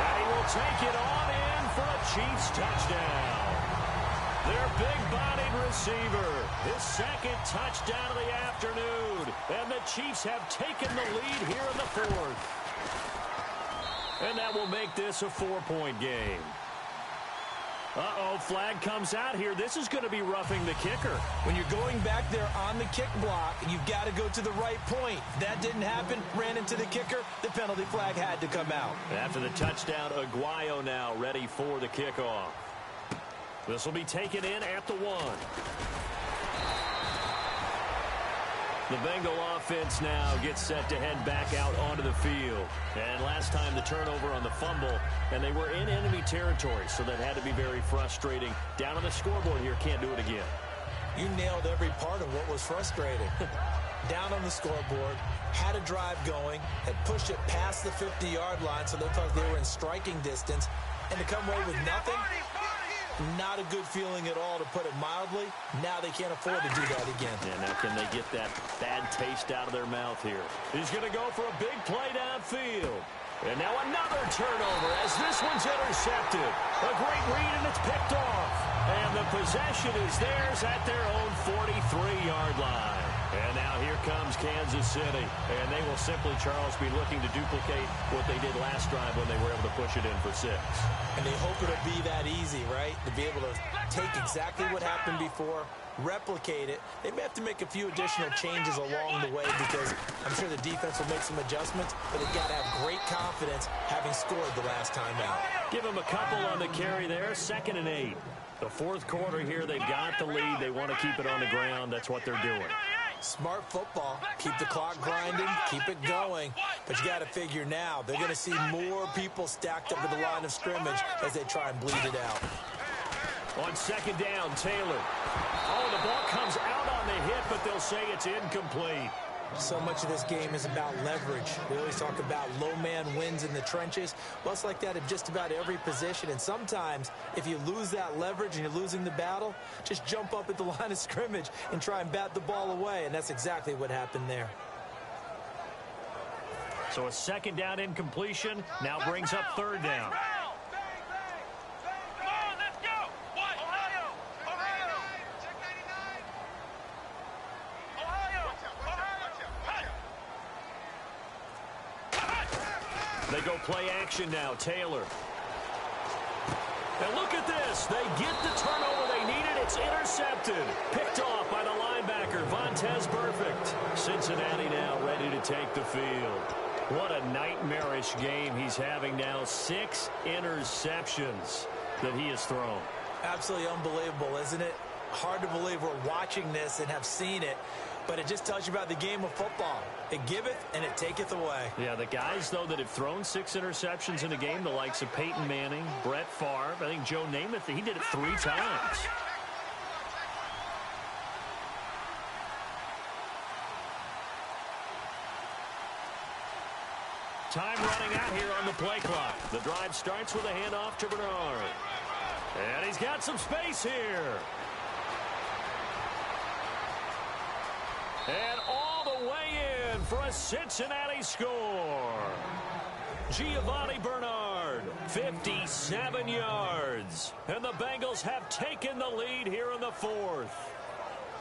And he will take it on in for a Chiefs touchdown. Their big-bodied receiver, his 2nd touchdown of the afternoon. And the Chiefs have taken the lead here in the 4th. And that will make this a 4-point game. Uh-oh, flag comes out here. This is going to be roughing the kicker. When you're going back there on the kick block, you've got to go to the right point. That didn't happen. Ran into the kicker. The penalty flag had to come out. After the touchdown, Aguayo now ready for the kickoff. This will be taken in at the 1. The Bengal offense now gets set to head back out onto the field. And last time the turnover on the fumble, and they were in enemy territory, so that had to be very frustrating. Down on the scoreboard here, can't do it again. You nailed every part of what was frustrating. Down on the scoreboard, had a drive going, had pushed it past the 50-yard line, so they thought they were in striking distance, and to come away with nothing, Not a good feeling at all, to put it mildly. Now they can't afford to do that again. Yeah, now can they get that bad taste out of their mouth here? He's going to go for a big play downfield. And now another turnover as this one's intercepted. A great read, and it's picked off. And the possession is theirs at their own 43-yard line. And now here comes Kansas City. And they will simply, Charles, be looking to duplicate what they did last drive when they were able to push it in for 6. And they hope it'll be that easy, right? To be able to take exactly what happened before, replicate it. They may have to make a few additional changes along the way because I'm sure the defense will make some adjustments, but they've got to have great confidence having scored the last time out. Give them a couple on the carry there, 2nd and 8. The fourth quarter here, they've got the lead. They want to keep it on the ground. That's what they're doing. Smart football. Keep the clock grinding. Keep it going. But you got to figure now, they're going to see more people stacked up at the line of scrimmage as they try and bleed it out. On 2nd down, Taylor. Oh, the ball comes out on the hit, but they'll say it's incomplete. So much of this game is about leverage. We always talk about low man wins in the trenches. Well, it's like that in just about every position. And sometimes, if you lose that leverage and you're losing the battle, just jump up at the line of scrimmage and try and bat the ball away. And that's exactly what happened there. So a 2nd down incompletion now brings up 3rd down. They go play action now, Taylor. And look at this. They get the turnover they needed. It's intercepted. Picked off by the linebacker, Vontaze Burfict. Cincinnati now ready to take the field. What a nightmarish game he's having now. 6 interceptions that he has thrown. Absolutely unbelievable, isn't it? Hard to believe we're watching this and have seen it. But it just tells you about the game of football. It giveth and it taketh away. Yeah, the guys, though, that have thrown 6 interceptions in a game, the likes of Peyton Manning, Brett Favre, I think Joe Namath, he did it 3 times. Time running out here on the play clock. The drive starts with a handoff to Bernard. And he's got some space here. And all the way in for a Cincinnati score. Giovanni Bernard, 57 yards. And the Bengals have taken the lead here in the 4th.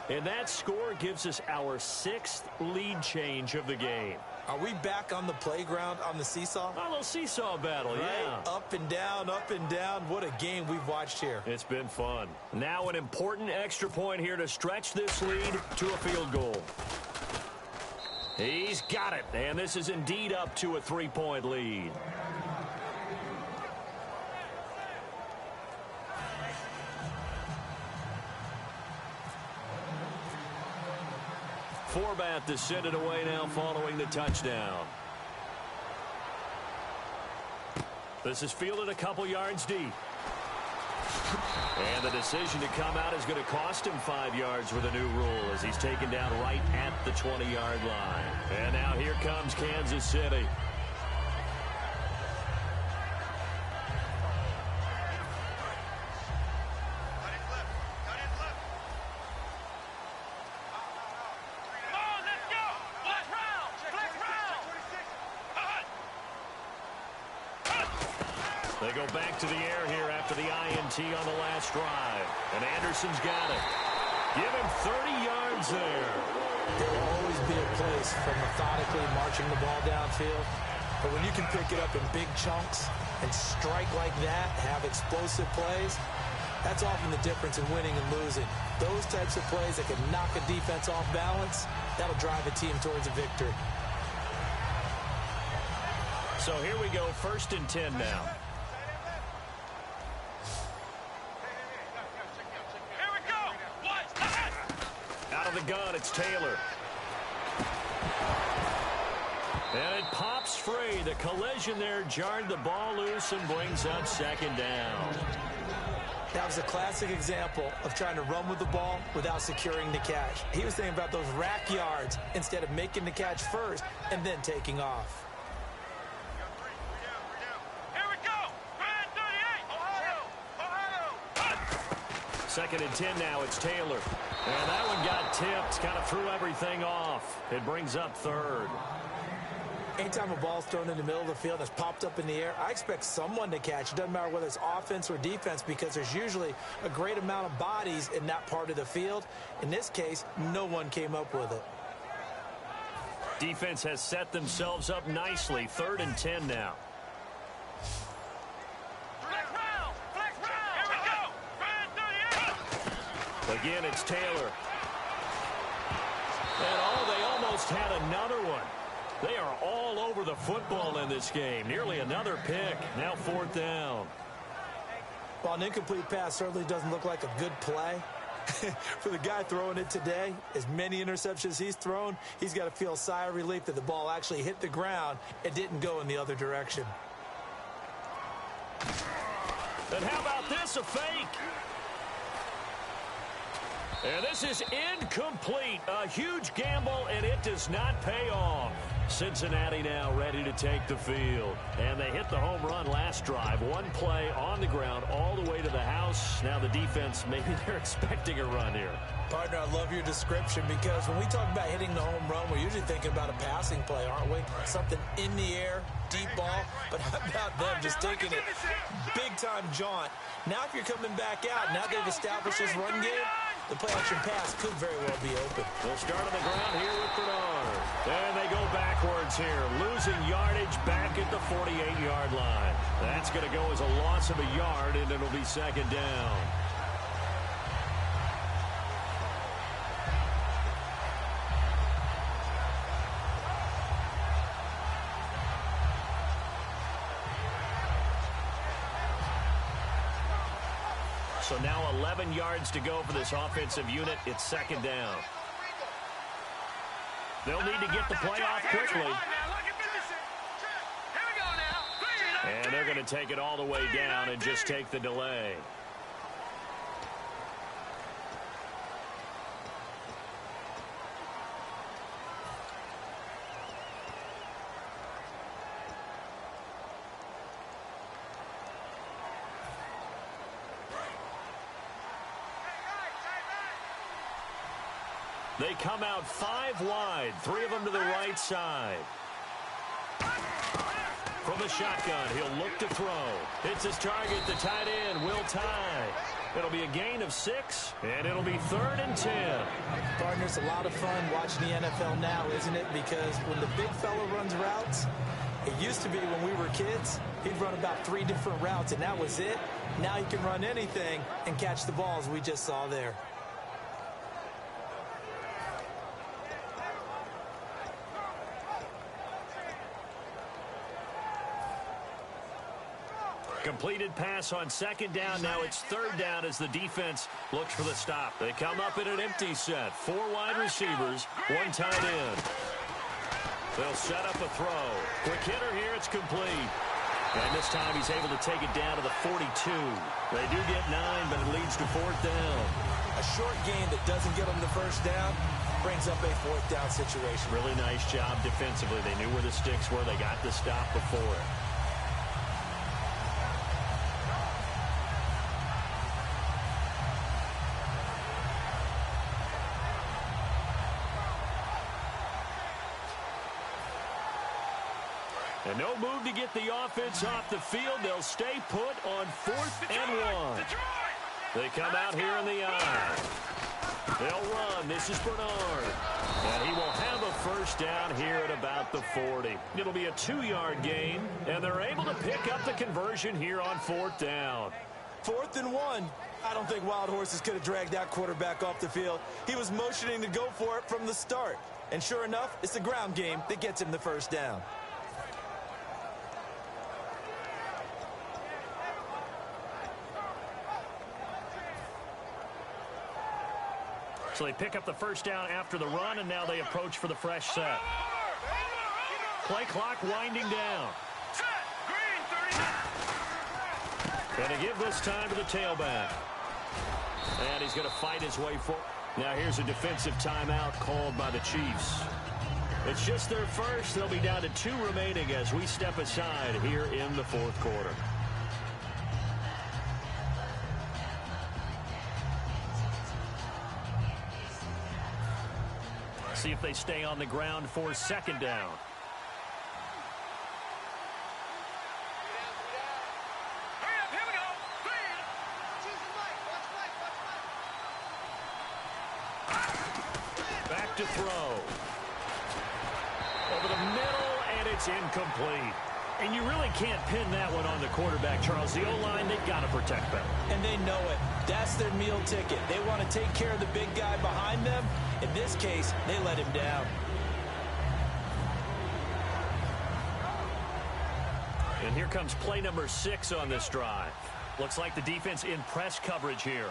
And that score gives us our 6th lead change of the game. Are we back on the playground on the seesaw? A little seesaw battle, right? Yeah. Up and down, up and down. What a game we've watched here. It's been fun. Now an important extra point here to stretch this lead to a field goal. He's got it, and this is indeed up to a 3-point lead. Forbath to send it away now following the touchdown. This is fielded a couple yards deep. And the decision to come out is going to cost him 5 yards with a new rule as he's taken down right at the 20-yard line. And now here comes Kansas City. They go back to the air here after the INT on the last drive. And Anderson's got it. Give him 30 yards there. There will always be a place for methodically marching the ball downfield. But when you can pick it up in big chunks and strike like that, have explosive plays, that's often the difference in winning and losing. Those types of plays that can knock a defense off balance, that'll drive a team towards a victory. So here we go, 1st and 10 now. Out of the gun, it's Taylor. And it pops free. The collision there jarred the ball loose and brings up 2nd down. That was a classic example of trying to run with the ball without securing the catch. He was thinking about those rack yards instead of making the catch first and then taking off. Second and 10 now. It's Taylor. And that one got tipped. Kind of threw everything off. It brings up third. Anytime a ball's thrown in the middle of the field that's popped up in the air, I expect someone to catch. It doesn't matter whether it's offense or defense because there's usually a great amount of bodies in that part of the field. In this case, no one came up with it. Defense has set themselves up nicely. Third and 10 now. Again, it's Taylor. And they almost had another one. They are all over the football in this game. Nearly another pick. Now fourth down. Well, an incomplete pass certainly doesn't look like a good play. For the guy throwing it today, as many interceptions he's thrown, he's got to feel a sigh of relief that the ball actually hit the ground and didn't go in the other direction. And how about this, a fake? And this is incomplete. A huge gamble, and it does not pay off. Cincinnati now ready to take the field. And they hit the home run last drive. One play on the ground all the way to the house. Now the defense, maybe they're expecting a run here. Partner, I love your description because when we talk about hitting the home run, we're usually thinking about a passing play, aren't we? Something in the air, deep ball. But how about them just taking it big-time jaunt? Now if you're coming back out, now they've established this run game, the play-action pass could very well be open. They'll start on the ground here with Bernard. And they go backwards here, losing yardage back at the 48-yard line. That's going to go as a loss of a yard, and it'll be second down. So now 11 yards to go for this offensive unit. It's second down. They'll need to get the play off quickly. And they're going to take it all the way down and just take the delay. They come out 5 wide, 3 of them to the right side. From the shotgun, he'll look to throw. It's his target, the tight end, Will Tye. It'll be a gain of 6, and it'll be 3rd and 10. Partner, it's a lot of fun watching the NFL now, isn't it? Because when the big fella runs routes, it used to be when we were kids, he'd run about 3 different routes, and that was it. Now he can run anything and catch the balls we just saw there. Completed pass on second down. Now it's third down as the defense looks for the stop. They come up in an empty set. 4 wide receivers, 1 tight end. They'll set up a throw. Quick hitter here. It's complete. And this time he's able to take it down to the 42. They do get 9, but it leads to 4th down. A short gain that doesn't get them the first down brings up a 4th down situation. Really nice job defensively. They knew where the sticks were. They got the stop before it. And no move to get the offense off the field. They'll stay put on 4th and 1. They come out here in the eye. They'll run. This is Bernard. And he will have a first down here at about the 40. It'll be a 2-yard gain, and they're able to pick up the conversion here on 4th down. 4th and 1. I don't think Wild Horses could have dragged that quarterback off the field. He was motioning to go for it from the start. And sure enough, it's the ground game that gets him the first down. So they pick up the first down after the run, and now they approach for the fresh set. Play clock winding down. And to give this time to the tailback. And he's going to fight his way forward. Now here's a defensive timeout called by the Chiefs. It's just their first. They'll be down to 2 remaining as we step aside here in the 4th quarter. see if they stay on the ground for second down. Back to throw. Over the middle, and it's incomplete. And you really can't pin that one on the quarterback, Charles. The O-line, they've got to protect better. And they know it. That's their meal ticket. They want to take care of the big guy behind them. In this case, they let him down. And here comes play number 6 on this drive. Looks like the defense in press coverage here.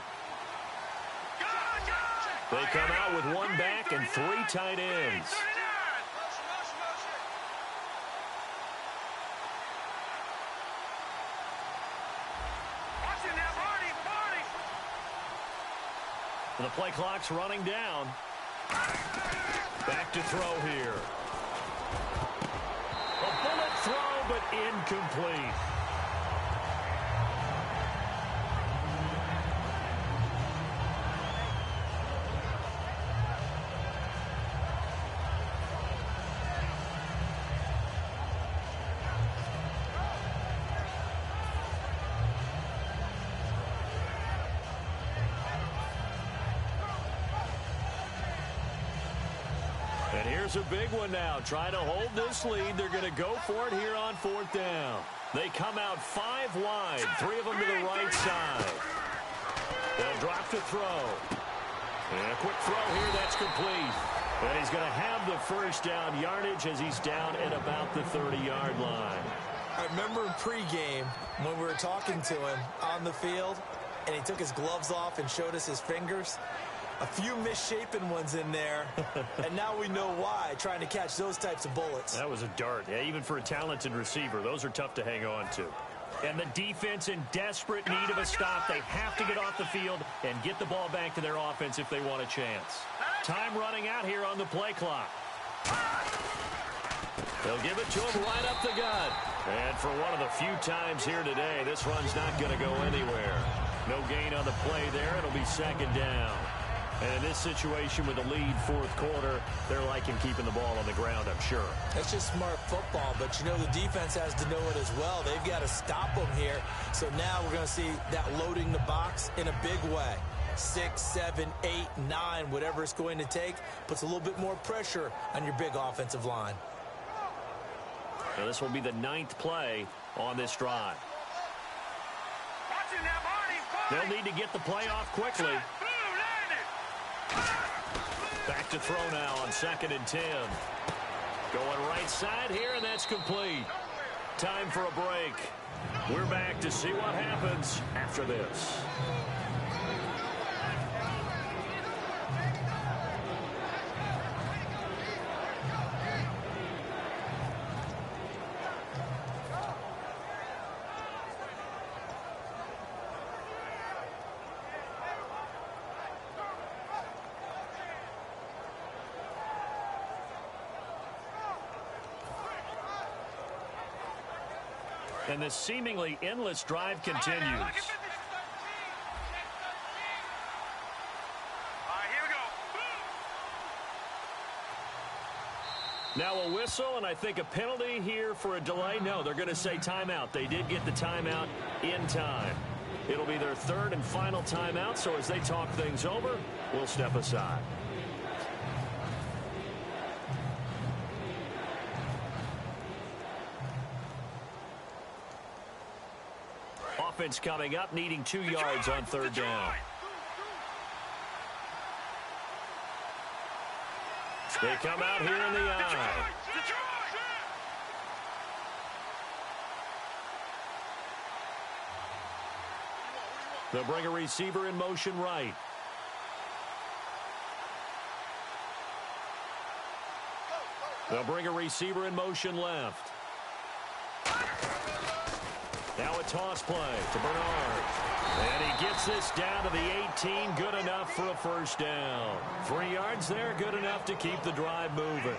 They come out with one back and 3 tight ends. The play clock's running down. Back to throw here. A bullet throw, but incomplete. And here's a big one now. Trying to hold this lead. They're going to go for it here on 4th down. They come out 5 wide. 3 of them to the right side. They'll drop to throw. And a quick throw here. That's complete. And he's going to have the first down yardage as he's down at about the 30-yard line. I remember in pregame when we were talking to him on the field, and he took his gloves off and showed us his fingers. A few misshapen ones in there, and now we know why, trying to catch those types of bullets. That was a dart. Yeah, even for a talented receiver, those are tough to hang on to. And the defense in desperate need of a stop. They have to get off the field and get the ball back to their offense if they want a chance. Time running out here on the play clock. They'll give it to him right up the gut. And for one of the few times here today, this run's not going to go anywhere. No gain on the play there. It'll be second down. And in this situation with the lead 4th quarter, they're liking keeping the ball on the ground, I'm sure. That's just smart football, but you know the defense has to know it as well. They've got to stop them here. So now we're going to see that loading the box in a big way. 6, 7, 8, 9, whatever it's going to take, puts a little bit more pressure on your big offensive line. Now this will be the 9th play on this drive. They'll need to get the play off quickly. Back to throw now on 2nd and 10. Going right side here, and that's complete. Time for a break. We're back to see what happens after this. And this seemingly endless drive continues. Now a whistle, and I think a penalty here for a delay. No, they're going to say timeout. They did get the timeout in time. It'll be their 3rd and final timeout, so as they talk things over, we'll step aside. Offense coming up, needing 2 yards on 3rd down. They come out here in the eye. They'll bring a receiver in motion right. They'll bring a receiver in motion left. Now a toss play to Bernard. And he gets this down to the 18. Good enough for a first down. 3 yards there, good enough to keep the drive moving.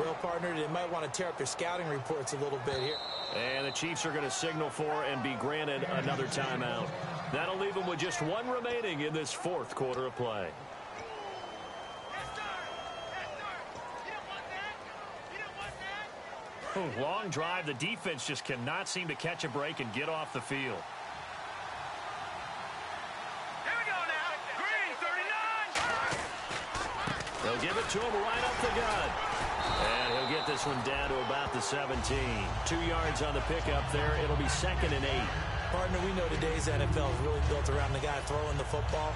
Well, partner, they might want to tear up their scouting reports a little bit here. And the Chiefs are going to signal for and be granted another timeout. That'll leave them with just 1 remaining in this 4th quarter of play. Long drive. The defense just cannot seem to catch a break and get off the field. Here we go now. Green, 39. They'll give it to him right up the gut. And he'll get this one down to about the 17. 2 yards on the pickup there. It'll be 2nd and 8. Partner, we know today's NFL is really built around the guy throwing the football.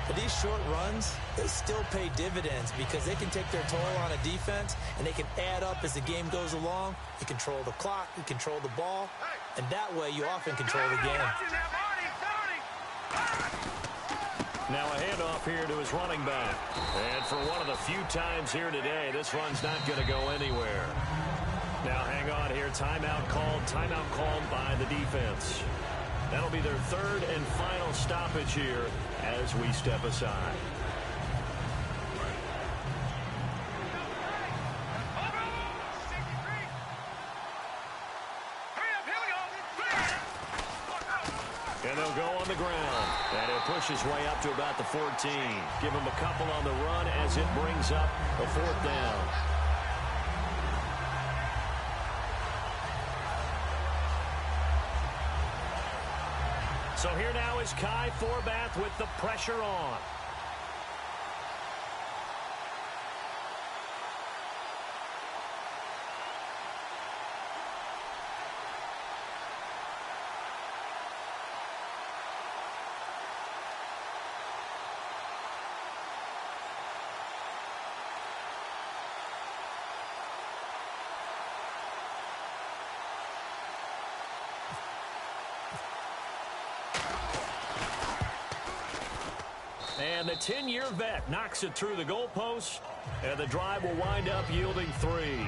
But these short runs, they still pay dividends because they can take their toll on a defense, and they can add up as the game goes along. You control the clock, you control the ball, and that way you often control the game. Now a handoff here to his running back. And for one of the few times here today, this run's not going to go anywhere. Now hang on here. Timeout called by the defense. That'll be their 3rd and final stoppage here as we step aside. And they'll go on the ground. And he'll push his way up to about the 14. Give him a couple on the run as it brings up a 4th down. So here now is Kai Forbath with the pressure on. And the 10-year vet knocks it through the goalpost, and the drive will wind up yielding 3.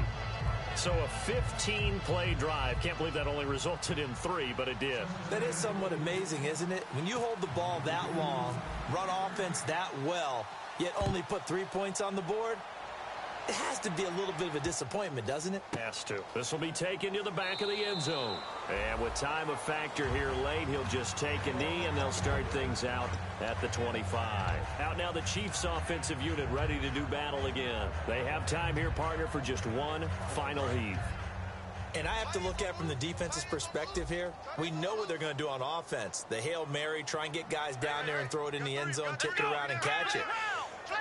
So a 15-play drive. Can't believe that only resulted in 3, but it did. That is somewhat amazing, isn't it? When you hold the ball that long, run offense that well, yet only put 3 points on the board, it has to be a little bit of a disappointment, doesn't it? Has to. This will be taken to the back of the end zone. And with time a factor here late, he'll just take a knee, and they'll start things out at the 25. Out now the Chiefs offensive unit ready to do battle again. They have time here, partner, for just one final heave. And I have to look at it from the defense's perspective here. We know what they're going to do on offense. The Hail Mary, try and get guys down there and throw it in the end zone, tip it around and catch it.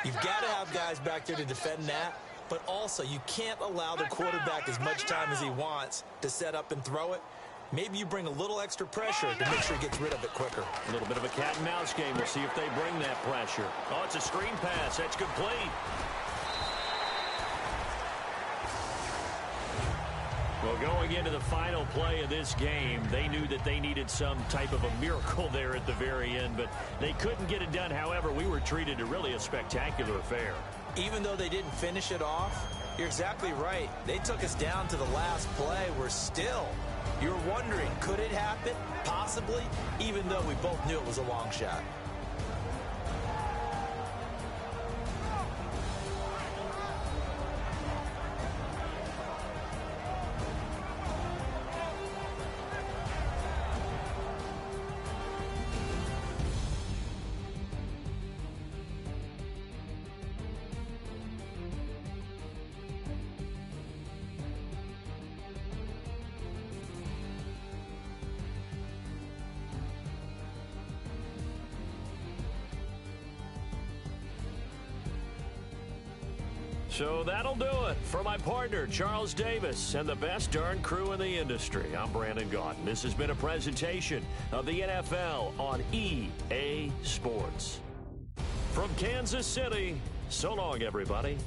You've got to have guys back there to defend that. But also, you can't allow the quarterback as much time as he wants to set up and throw it. Maybe you bring a little extra pressure to make sure he gets rid of it quicker. A little bit of a cat and mouse game. We'll see if they bring that pressure. Oh, it's a screen pass. That's complete. Well, going into the final play of this game, they knew that they needed some type of a miracle there at the very end, but they couldn't get it done. However, we were treated to really a spectacular affair. Even though they didn't finish it off, you're exactly right. They took us down to the last play. We're still, you're wondering, could it happen? Possibly, even though we both knew it was a long shot. So that'll do it for my partner, Charles Davis, and the best darn crew in the industry. I'm Brandon Gaudin. This has been a presentation of the NFL on EA Sports. From Kansas City, so long, everybody.